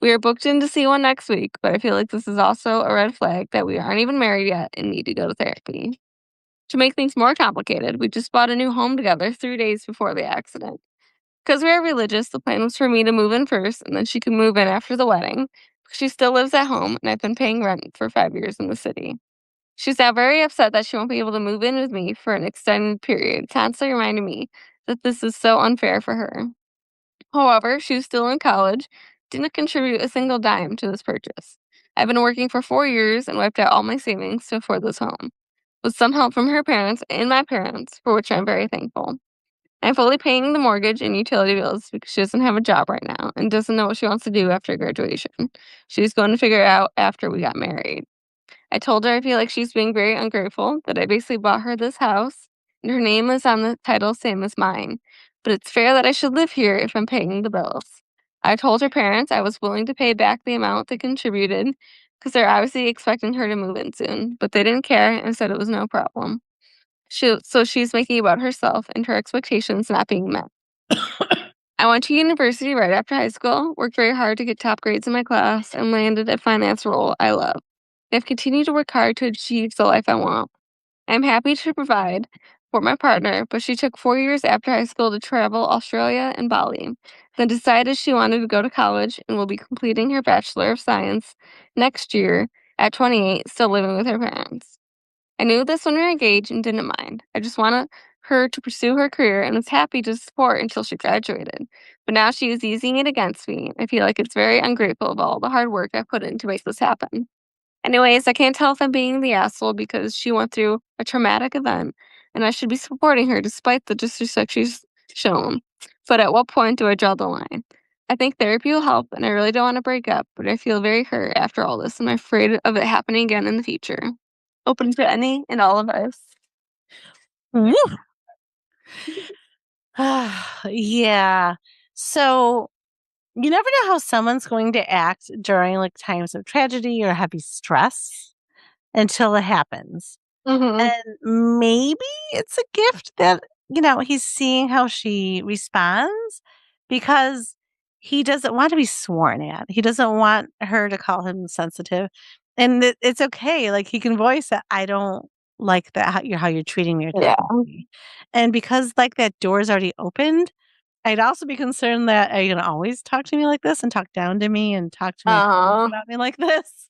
Speaker 1: We are booked in to see one next week, but I feel like this is also a red flag that we aren't even married yet and need to go to therapy. To make things more complicated, we just bought a new home together 3 days before the accident. Because we are religious, the plan was for me to move in first and then she could move in after the wedding. She still lives at home and I've been paying rent for 5 years in the city. She's now very upset that she won't be able to move in with me for an extended period, constantly reminding me that this is so unfair for her. However, she was still in college, didn't contribute a single dime to this purchase. I've been working for 4 years and wiped out all my savings to afford this home, with some help from her parents and my parents, for which I'm very thankful. I'm fully paying the mortgage and utility bills because she doesn't have a job right now and doesn't know what she wants to do after graduation. She's going to figure it out after we got married. I told her I feel like she's being very ungrateful, that I basically bought her this house, and her name is on the title, same as mine. But it's fair that I should live here if I'm paying the bills. I told her parents I was willing to pay back the amount they contributed because they're obviously expecting her to move in soon, but they didn't care and said it was no problem. So she's making it about herself and her expectations not being met. I went to university right after high school, worked very hard to get top grades in my class, and landed a finance role I love. I've continued to work hard to achieve the life I want. I'm happy to provide for my partner, but she took 4 years after high school to travel Australia and Bali, then decided she wanted to go to college and will be completing her Bachelor of Science next year at 28, still living with her parents. I knew this when we were engaged and didn't mind. I just wanted her to pursue her career and was happy to support until she graduated. But now she is using it against me. I feel like it's very ungrateful of all the hard work I put in to make this happen. Anyways, I can't tell if I'm being the asshole because she went through a traumatic event and I should be supporting her despite the disrespect she's shown. But at what point do I draw the line? I think therapy will help and I really don't want to break up, but I feel very hurt after all this and I'm afraid of it happening again in the future. Open to any and all advice.
Speaker 2: Woo. Yeah. So you never know how someone's going to act during like times of tragedy or heavy stress until it happens.
Speaker 1: Mm-hmm.
Speaker 2: And maybe it's a gift that, he's seeing how she responds because he doesn't want to be sworn at. He doesn't want her to call him sensitive. And it's okay. Like he can voice that I don't like that how you're treating me or
Speaker 1: Yeah.
Speaker 2: talking to me. And because like that door's already opened, I'd also be concerned that are you gonna always talk to me like this and talk down to me and talk to my friends
Speaker 1: Uh-huh.
Speaker 2: about me like this?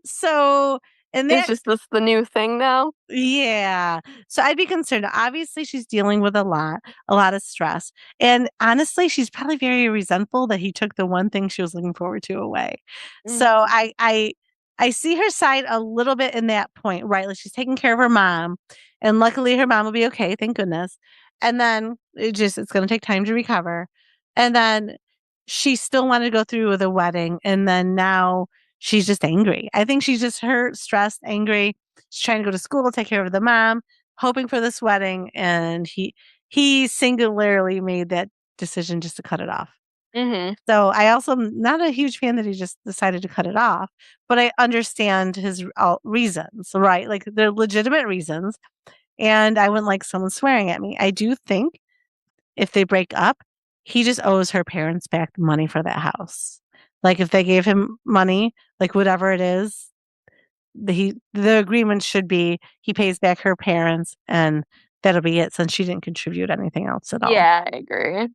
Speaker 2: So and
Speaker 1: It's
Speaker 2: that
Speaker 1: just this the new thing now.
Speaker 2: yeah. So I'd be concerned. Obviously, she's dealing with a lot of stress. And honestly, she's probably very resentful that he took the one thing she was looking forward to away. So
Speaker 1: Mm-hmm.
Speaker 2: I see her side a little bit in that point, right? Like she's taking care of her mom, and luckily her mom will be okay, thank goodness. And then it's gonna take time to recover. And then she still wanted to go through with a wedding, and then now she's just angry. I think she's just hurt, stressed, angry. She's trying to go to school, take care of the mom, hoping for this wedding, and he singularly made that decision just to cut it off.
Speaker 1: Mm-hmm.
Speaker 2: So I also am not a huge fan that he just decided to cut it off, but I understand his reasons, right? Like they're legitimate reasons, and I wouldn't like someone swearing at me. I do think if they break up, he just owes her parents back the money for that house. Like if they gave him money, like whatever it is, the agreement should be he pays back her parents and that'll be it since she didn't contribute anything else at all.
Speaker 1: Yeah, I agree.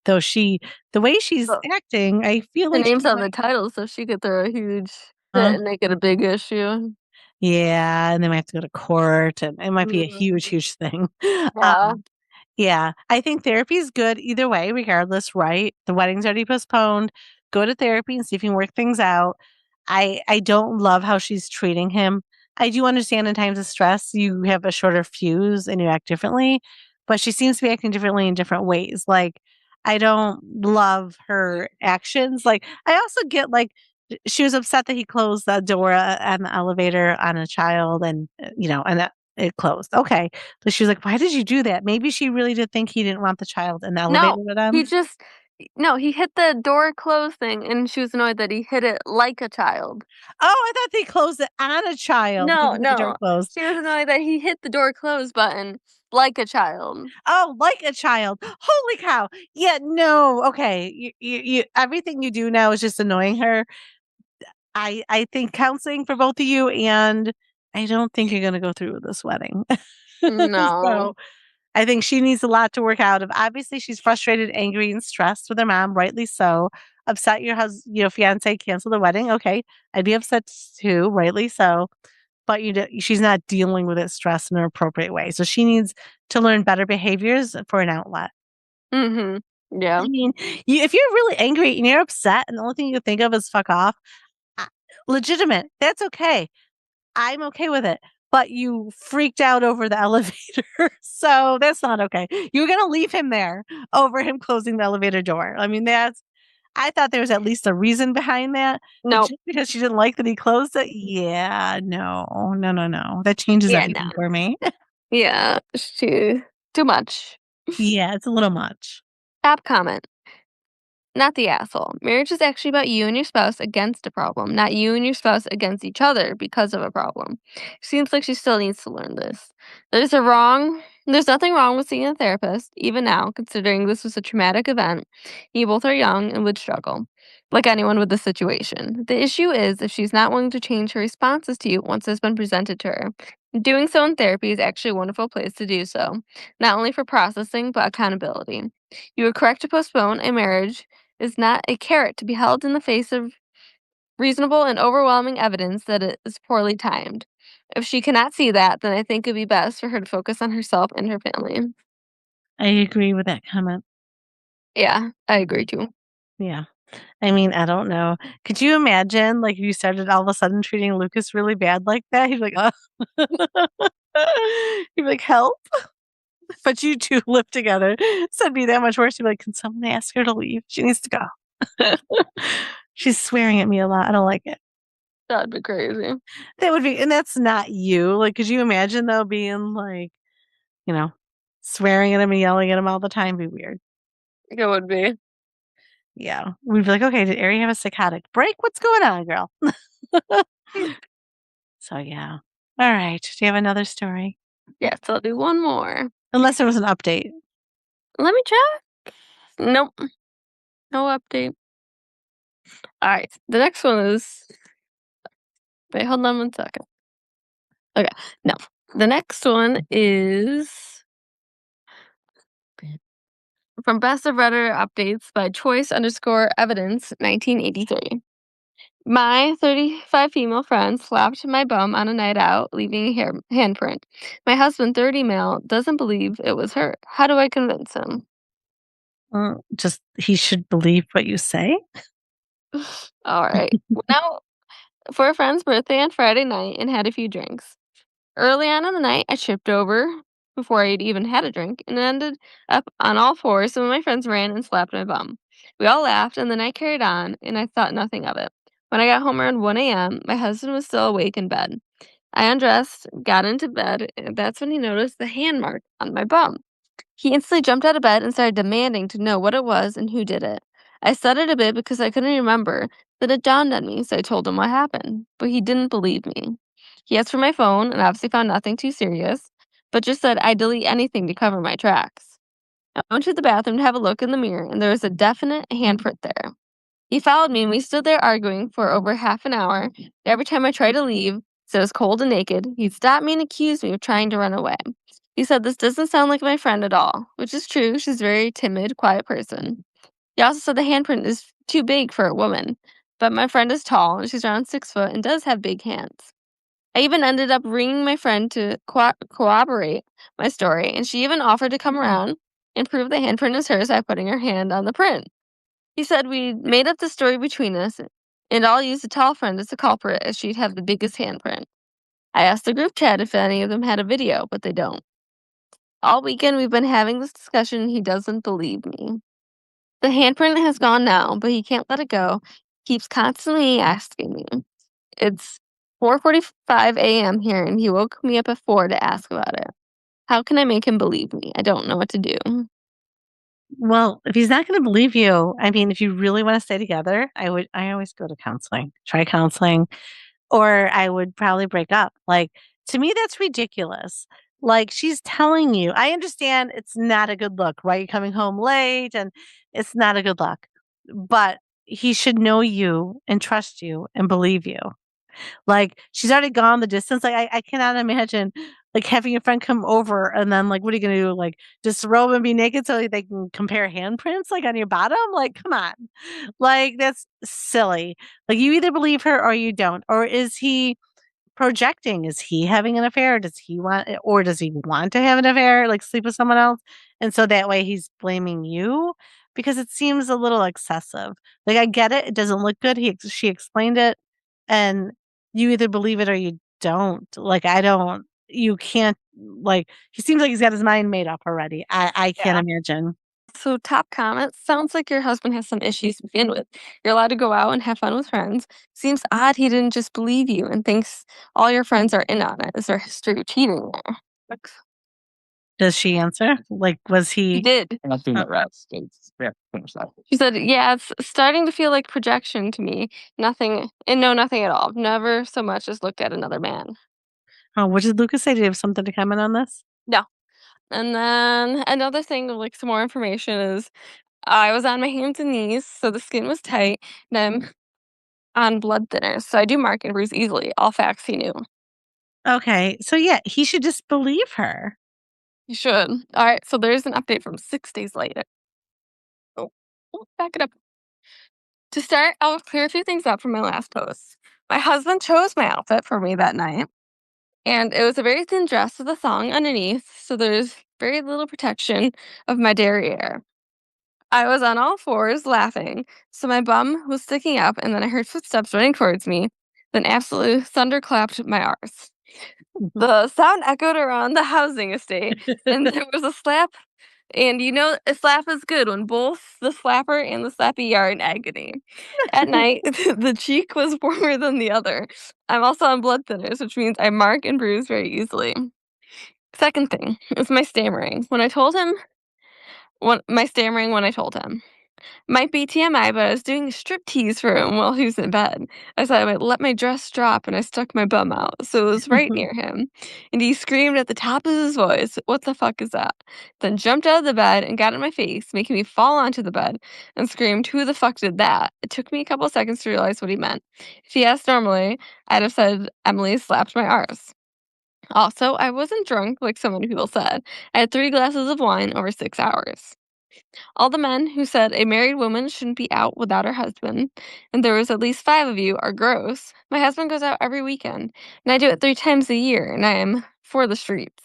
Speaker 2: Though the way she's
Speaker 1: So
Speaker 2: acting, I feel
Speaker 1: her
Speaker 2: like
Speaker 1: name's
Speaker 2: she
Speaker 1: on
Speaker 2: might
Speaker 1: the title, so she could throw a huge fit
Speaker 2: huh?
Speaker 1: and make it a big issue.
Speaker 2: Yeah, and they might have to go to court and it might be a huge,
Speaker 1: Mhm.
Speaker 2: huge thing.
Speaker 1: Yeah.
Speaker 2: Yeah, I think therapy is good either way, regardless, right? The wedding's already postponed. Go to therapy and see if you can work things out. I don't love how she's treating him. I do understand in times of stress you have a shorter fuse and you act differently, but she seems to be acting differently in different ways. Like I don't love her actions. Like I also get like she was upset that he closed the door on the elevator on a child and and that it closed. Okay. But she was like, "Why did you do that?" Maybe she really did think he didn't want the child in the elevator
Speaker 1: No,
Speaker 2: with
Speaker 1: he
Speaker 2: him.
Speaker 1: just no, he hit the door close thing, and she was annoyed that he hit it like a child.
Speaker 2: Oh, I thought they closed it on a child to
Speaker 1: No,
Speaker 2: get the door
Speaker 1: no.
Speaker 2: closed.
Speaker 1: She was annoyed that he hit the door close button like a child.
Speaker 2: Oh, like a child. Holy cow. Yeah, no. Okay. You everything you do now is just annoying her. I think counseling for both of you and I don't think you're going to go through with this wedding.
Speaker 1: No.
Speaker 2: So, I think she needs a lot to work out of. Obviously, she's frustrated, angry, and stressed with her mom, rightly so. Upset your fiance canceled the wedding. Okay, I'd be upset too, rightly so. But she's not dealing with it stress in an appropriate way. So she needs to learn better behaviors for an outlet.
Speaker 1: Mhm.
Speaker 2: I
Speaker 1: Yeah.
Speaker 2: mean, if you're really angry and you're upset, and the only thing you can think of is fuck off, legitimate. That's okay. I'm okay with it. But you freaked out over the elevator. So that's not okay. You're going to leave him there over him closing the elevator door. I mean, I thought there was at least a reason behind that. But
Speaker 1: Nope.
Speaker 2: just because she didn't like that he closed it, yeah, no, no, no, no. That changes
Speaker 1: Yeah, no.
Speaker 2: everything for me.
Speaker 1: Yeah, too much.
Speaker 2: Yeah, it's a little much.
Speaker 1: App comment. Not the asshole. Marriage is actually about you and your spouse against a problem, not you and your spouse against each other because of a problem. Seems like she still needs to learn this. There's nothing wrong with seeing a therapist, even now, considering this was a traumatic event. You both are young and would struggle, like anyone with this situation. The issue is if she's not willing to change her responses to you once it's been presented to her. Doing so in therapy is actually a wonderful place to do so, not only for processing, but accountability. You were correct to postpone a marriage is not a carrot to be held in the face of reasonable and overwhelming evidence that it is poorly timed. If she cannot see that, then I think it'd be best for her to focus on herself and her family.
Speaker 2: I agree with that comment.
Speaker 1: Yeah, I agree too.
Speaker 2: Yeah. I mean, I don't know. Could you imagine, like, if you started all of a sudden treating Lucas really bad like that? He'd be like, oh. He'd be like, help. But you two live together. So it'd be that much worse. You'd be like, can someone ask her to leave? She needs to go. She's swearing at me a lot. I don't like it.
Speaker 1: That'd be crazy.
Speaker 2: That would be, and that's not you. Like, could you imagine though being like, you know, swearing at him and yelling at him all the time? Be weird.
Speaker 1: It would be.
Speaker 2: Yeah. We'd be like, okay, did Ari have a psychotic break? What's going on, girl? So yeah. All right. Do you have another story?
Speaker 1: Yes, I'll do one more.
Speaker 2: Unless there was an update.
Speaker 1: Let me check. Nope. No update. Alright. The next one is wait, hold on one second. Okay. No. The next one is from Best of Redditor Updates by choice_evidence 1983. My 35 female friends slapped my bum on a night out, leaving a handprint. My husband, 30 male, doesn't believe it was her. How do I convince him?
Speaker 2: Just he should believe what you say.
Speaker 1: All right. Went out for a friend's birthday on Friday night and had a few drinks. Early on in the night, I tripped over before I'd even had a drink and ended up on all fours. Some of my friends ran and slapped my bum. We all laughed, and the night carried on, and I thought nothing of it. When I got home around 1 a.m., my husband was still awake in bed. I undressed, got into bed, and that's when he noticed the hand mark on my bum. He instantly jumped out of bed and started demanding to know what it was and who did it. I stuttered a bit because I couldn't remember. Then it dawned on me, so I told him what happened. But he didn't believe me. He asked for my phone and obviously found nothing too serious, but just said I'd delete anything to cover my tracks. I went to the bathroom to have a look in the mirror, and there was a definite handprint there. He followed me, and we stood there arguing for over half an hour. Every time I tried to leave, said I was cold and naked, he'd stop me and accuse me of trying to run away. He said this doesn't sound like my friend at all, which is true. She's a very timid, quiet person. He also said the handprint is too big for a woman, but my friend is tall and she's around 6 foot and does have big hands. I even ended up ringing my friend to corroborate my story, and she even offered to come around and prove the handprint is hers by putting her hand on the print. He said we made up the story between us, and I'll use the tall friend as the culprit as she'd have the biggest handprint. I asked the group chat if any of them had a video, but they don't. All weekend we've been having this discussion, and he doesn't believe me. The handprint has gone now, but he can't let it go. Keeps constantly asking me. It's 4:45 a.m. here, and he woke me up at 4 to ask about it. How can I make him believe me? I don't know what to do.
Speaker 2: Well, if he's not going to believe you, I mean, if you really want to stay together, I always go to counseling, try counseling, or I would probably break up. Like, to me, that's ridiculous. Like, she's telling you, I understand it's not a good look, right? You're coming home late and it's not a good look, but he should know you and trust you and believe you. Like, she's already gone the distance. Like, I cannot imagine, like, having your friend come over and then, like, what are you gonna do? Like, disrobe and be naked so they can compare handprints, like, on your bottom? Like, come on. Like, that's silly. Like, you either believe her or you don't. Or is he projecting? Is he having an affair? Does he want to have an affair, like, sleep with someone else? And so that way he's blaming you? Because it seems a little excessive. Like, I get it. It doesn't look good. She explained it. And you either believe it or you don't. Like, I don't you can't like, he seems like he's got his mind made up already. I can't
Speaker 1: Yeah.
Speaker 2: imagine.
Speaker 1: So, top comments sounds like your husband has some issues to begin with. You're allowed to go out and have fun with friends. Seems odd he didn't just believe you and thinks all your friends are in on it. Is there history of cheating there? Like,
Speaker 2: Does she answer? Like, was
Speaker 1: he
Speaker 2: he
Speaker 1: did.
Speaker 3: I'm not doing
Speaker 2: uh,
Speaker 3: the rest. We have to finish that.
Speaker 1: She said, "Yeah, it's starting to feel like projection to me. Nothing, and no, nothing at all. Never so much as looked at another man."
Speaker 2: oh, what did Lucas say? Do you have something to comment on this?
Speaker 1: No. And then another thing, like some more information, is I was on my hands and knees, so the skin was tight, and I'm on blood thinners, so I do mark and bruise easily. All facts he knew.
Speaker 2: Okay. So yeah, he should just believe her.
Speaker 1: You should. All right, so there's an update from 6 days later. Oh, back it up. To start, I'll clear a few things up from my last post. My husband chose my outfit for me that night, and it was a very thin dress with a thong underneath, so there's very little protection of my derriere. I was on all fours laughing, so my bum was sticking up, and then I heard footsteps running towards me, then absolutely thunderclapped my arse. The sound echoed around the housing estate, and there was a slap. And you know, a slap is good when both the slapper and the slappy are in agony. At night, the cheek was warmer than the other. I'm also on blood thinners, which means I mark and bruise very easily. Second thing is my stammering. When I told him. Might be TMI, but I was doing a striptease for him while he was in bed. I said I would let my dress drop and I stuck my bum out, so it was right near him. And he screamed at the top of his voice, "What the fuck is that?" Then jumped out of the bed and got in my face, making me fall onto the bed and screamed, "Who the fuck did that?" It took me a couple seconds to realize what he meant. If he asked normally, I'd have said, "Emily slapped my arse." Also, I wasn't drunk like so many people said. I had 3 glasses of wine over 6 hours. All the men who said a married woman shouldn't be out without her husband, and there was at least 5 of you, are gross. My husband goes out every weekend, and I do it 3 times a year, and I am for the streets.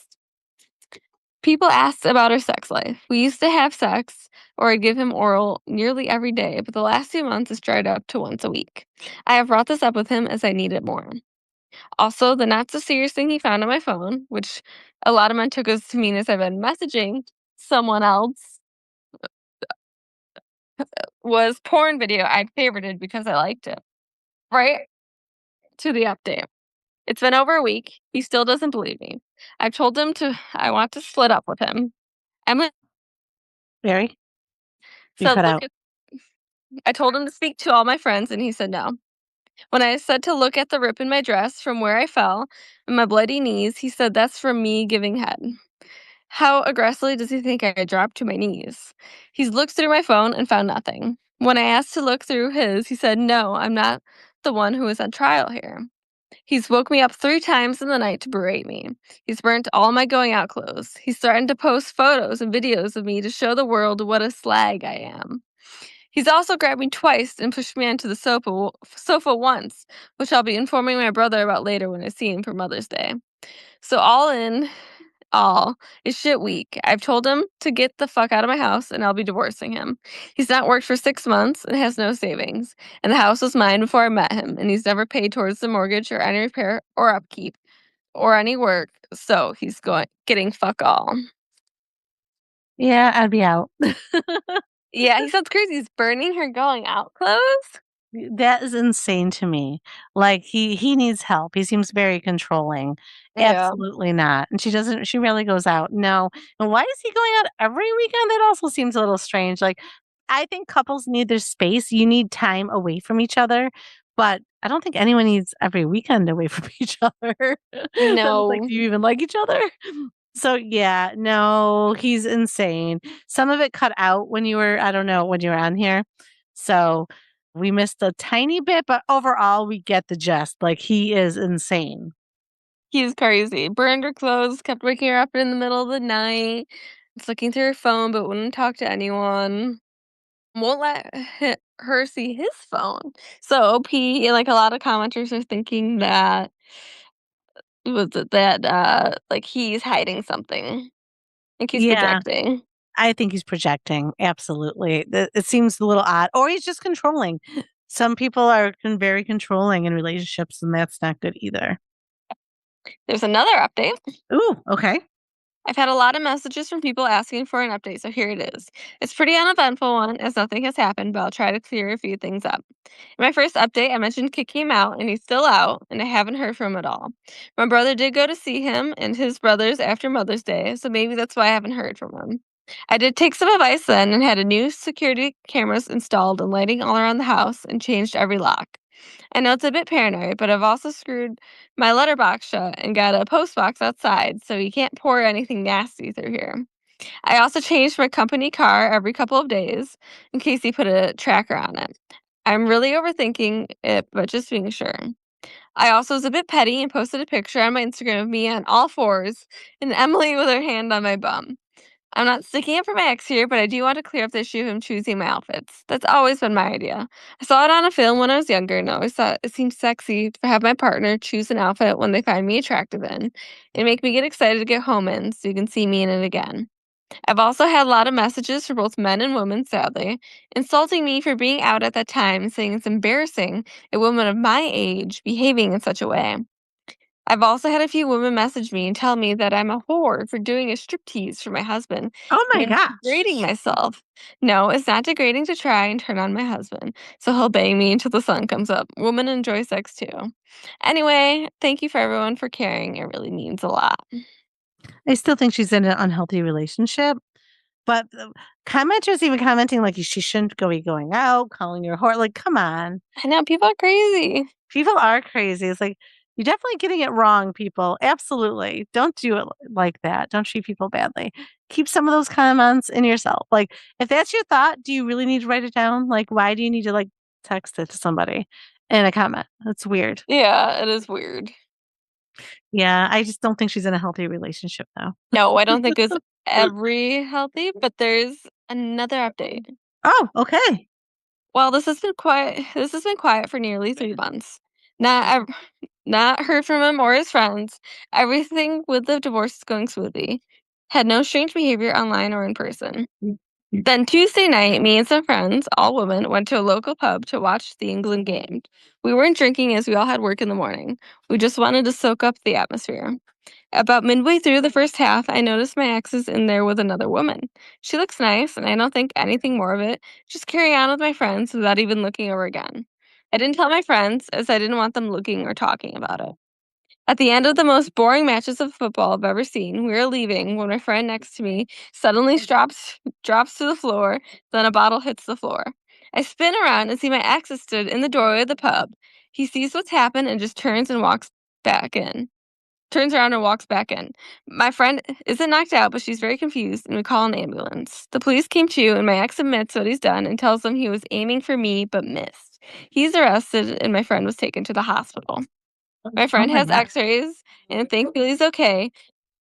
Speaker 1: People asked about our sex life. We used to have sex, or I'd give him oral nearly every day, but the last 2 months it's dried up to once a week. I have brought this up with him as I need it more. Also, the not so serious thing he found on my phone, which a lot of men took as to mean as I've been messaging someone else, was porn video I'd favorited because I liked it. Right to the update. It's been over a week. He still doesn't believe me. I want to split up with him. Emma
Speaker 2: Barry, you
Speaker 1: said,
Speaker 2: cut
Speaker 1: look
Speaker 2: out.
Speaker 1: at, I told him to speak to all my friends and he said no. When I said to look at the rip in my dress from where I fell and my bloody knees, he said that's from me giving head. How aggressively does he think I dropped to my knees? He's looked through my phone and found nothing. When I asked to look through his, he said, "No, I'm not the one who is on trial here." He's woke me up 3 times in the night to berate me. He's burnt all my going out clothes. He's threatened to post photos and videos of me to show the world what a slag I am. He's also grabbed me twice and pushed me onto the sofa once, which I'll be informing my brother about later when I see him for Mother's Day. So all in all, it's shit week. I've told him to get the fuck out of my house and I'll be divorcing him. He's not worked for 6 months and has no savings. And the house was mine before I met him, and he's never paid towards the mortgage or any repair or upkeep or any work. So he's getting fuck all.
Speaker 2: Yeah, I'd be out.
Speaker 1: Yeah, he sounds crazy. He's burning her going out clothes.
Speaker 2: That is insane to me. Like, he needs help. He seems very controlling.
Speaker 1: Yeah.
Speaker 2: Absolutely not. And she rarely goes out. No. And why is he going out every weekend? That also seems a little strange. Like, I think couples need their space. You need time away from each other, but I don't think anyone needs every weekend away from each other. Then it's like,
Speaker 1: No.
Speaker 2: do you even like each other? So yeah, no, he's insane. Some of it cut out when you were, I don't know, when you were on here. So we missed a tiny bit, but overall we get the gist. Like, he is insane.
Speaker 1: He's crazy. Burned her clothes, kept waking her up in the middle of the night. Was looking through her phone, but wouldn't talk to anyone. Won't let her see his phone. So like a lot of commenters are thinking that like he's hiding something. Like he's
Speaker 2: Yeah,
Speaker 1: projecting.
Speaker 2: I think he's projecting. Absolutely. It seems a little odd. Or he's just controlling. Some people are very controlling in relationships, and that's not good either.
Speaker 1: There's another update.
Speaker 2: Ooh, okay.
Speaker 1: I've had a lot of messages from people asking for an update, so here it is. It's pretty uneventful one, as nothing has happened, but I'll try to clear a few things up. In my first update, I mentioned kicking him out, and he's still out, and I haven't heard from him at all. My brother did go to see him and his brothers after Mother's Day, so maybe that's why I haven't heard from him. I did take some advice then and had a new security cameras installed and lighting all around the house and changed every lock. I know it's a bit paranoid, but I've also screwed my letterbox shut and got a post box outside so you can't pour anything nasty through here. I also changed my company car every couple of days in case he put a tracker on it. I'm really overthinking it, but just being sure. I also was a bit petty and posted a picture on my Instagram of me on all fours and Emily with her hand on my bum. I'm not sticking up for my ex here, but I do want to clear up the issue of him choosing my outfits. That's always been my idea. I saw it on a film when I was younger and always thought it seemed sexy to have my partner choose an outfit when they find me attractive in. It make me get excited to get home in so you can see me in it again. I've also had a lot of messages for both men and women, sadly, insulting me for being out at that time and saying it's embarrassing a woman of my age behaving in such a way. I've also had a few women message me and tell me that I'm a whore for doing a striptease for my husband
Speaker 2: Oh my
Speaker 1: and
Speaker 2: gosh.
Speaker 1: degrading myself. No, it's not degrading to try and turn on my husband, so he'll bang me until the sun comes up. Women enjoy sex too. Anyway, thank you for everyone for caring. It really means a lot.
Speaker 2: I still think she's in an unhealthy relationship. But commenters even commenting like she shouldn't be going out, calling her a whore. Like, come on.
Speaker 1: I know people are crazy.
Speaker 2: People are crazy. It's like, you're definitely getting it wrong, people. Absolutely. Don't do it like that. Don't treat people badly. Keep some of those comments in yourself. Like, if that's your thought, do you really need to write it down? Like, why do you need to text it to somebody in a comment? That's weird.
Speaker 1: Yeah, it is weird.
Speaker 2: Yeah, I just don't think she's in a healthy relationship now.
Speaker 1: No, I don't think it's every healthy, but there's another update.
Speaker 2: Oh, okay.
Speaker 1: Well, this has been quiet for nearly 3 months. Not not heard from him or his friends. Everything with the divorce is going smoothly. Had no strange behavior online or in person. Then Tuesday night, me and some friends, all women, went to a local pub to watch the England game. We weren't drinking as we all had work in the morning. We just wanted to soak up the atmosphere. About midway through the first half, I noticed my ex is in there with another woman. She looks nice, and I don't think anything more of it. Just carry on with my friends without even looking over again. I didn't tell my friends, as I didn't want them looking or talking about it. At the end of the most boring matches of football I've ever seen, we were leaving when my friend next to me suddenly drops to the floor, then a bottle hits the floor. I spin around and see my ex is stood in the doorway of the pub. He sees what's happened and just back in turns around and walks back in. My friend isn't knocked out, but she's very confused, and we call an ambulance. The police came too, and my ex admits what he's done and tells them he was aiming for me but missed. He's arrested, and my friend was taken to the hospital. My
Speaker 2: Oh
Speaker 1: friend
Speaker 2: my
Speaker 1: has
Speaker 2: God.
Speaker 1: x rays, and thankfully he's okay,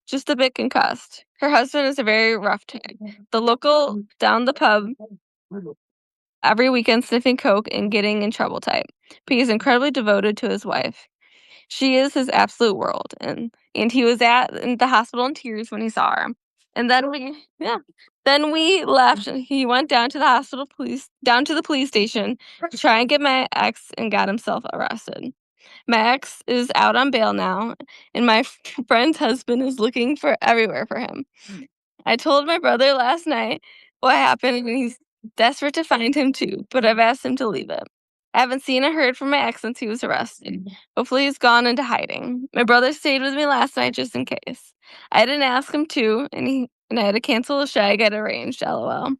Speaker 1: just a bit concussed. Her husband is a very rough tag. The local down the pub every weekend sniffing coke and getting in trouble type, but he's incredibly devoted to his wife. She is his absolute world, and he was at in the hospital in tears when he saw her. And then we left, and he went down to the police station to try and get my ex and got himself arrested. My ex is out on bail now, and my friend's husband is looking for everywhere for him. I told my brother last night what happened, and he's desperate to find him too, but I've asked him to leave it. I haven't seen or heard from my ex since he was arrested. Hopefully he's gone into hiding. My brother stayed with me last night just in case. I didn't ask him to, and I had to cancel the shag I'd arranged, lol.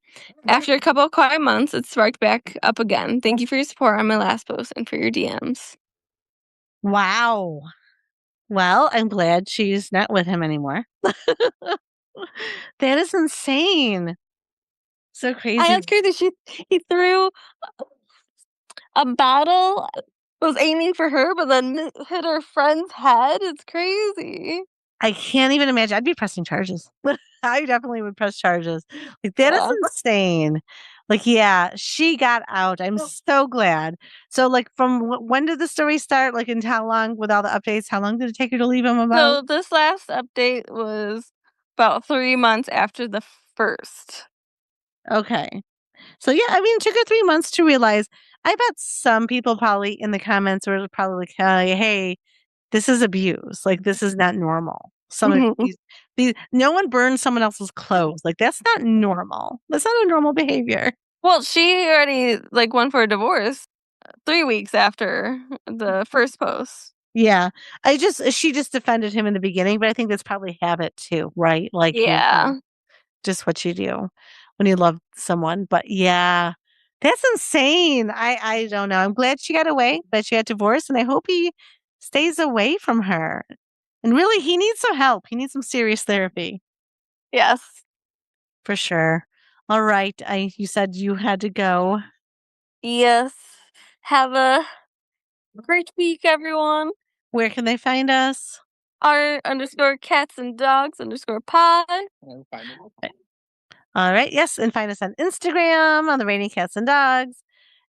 Speaker 1: After a couple of quiet months, it sparked back up again. Thank you for your support on my last post and for your DMs.
Speaker 2: Wow. Well, I'm glad she's not with him anymore. That is insane. So
Speaker 1: I
Speaker 2: crazy.
Speaker 1: asked her that he threw a bottle, was aiming for her, but then hit her friend's head. It's crazy.
Speaker 2: I can't even imagine. I'd be pressing charges. I definitely would press charges. Like, that is
Speaker 1: Yeah.
Speaker 2: insane. Like, yeah, she got out. I'm so glad. So, like, from when did the story start? Like, and how long, with all the updates, how long did it take her to leave him about?
Speaker 1: So this last update was about 3 months after the first.
Speaker 2: Okay. So, yeah, I mean, it took her 3 months to realize. I bet some people probably in the comments were probably like, hey, this is abuse. Like, this is not normal. Some of these no one burns someone else's clothes. Like, that's not normal. That's not a normal behavior.
Speaker 1: Well, she already, like, went for a divorce 3 weeks after the first post.
Speaker 2: Yeah. She just defended him in the beginning, but I think that's probably habit too, right? Like,
Speaker 1: Yeah.
Speaker 2: just what you do when you love someone. But yeah, that's insane. I don't know. I'm glad she got away, that she got divorced, and I hope he stays away from her. And really, he needs some help. He needs some serious therapy
Speaker 1: Yes.
Speaker 2: for sure. All right. You said you had to go.
Speaker 1: Yes. Have a great week, everyone.
Speaker 2: Where can they find us?
Speaker 1: r_cats_and_dogs_pod.
Speaker 2: All right. Yes. And find us on Instagram on the Raining Cats and Dogs.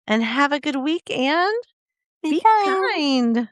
Speaker 2: And have a good week and
Speaker 1: Be
Speaker 2: be
Speaker 1: kind.
Speaker 2: kind.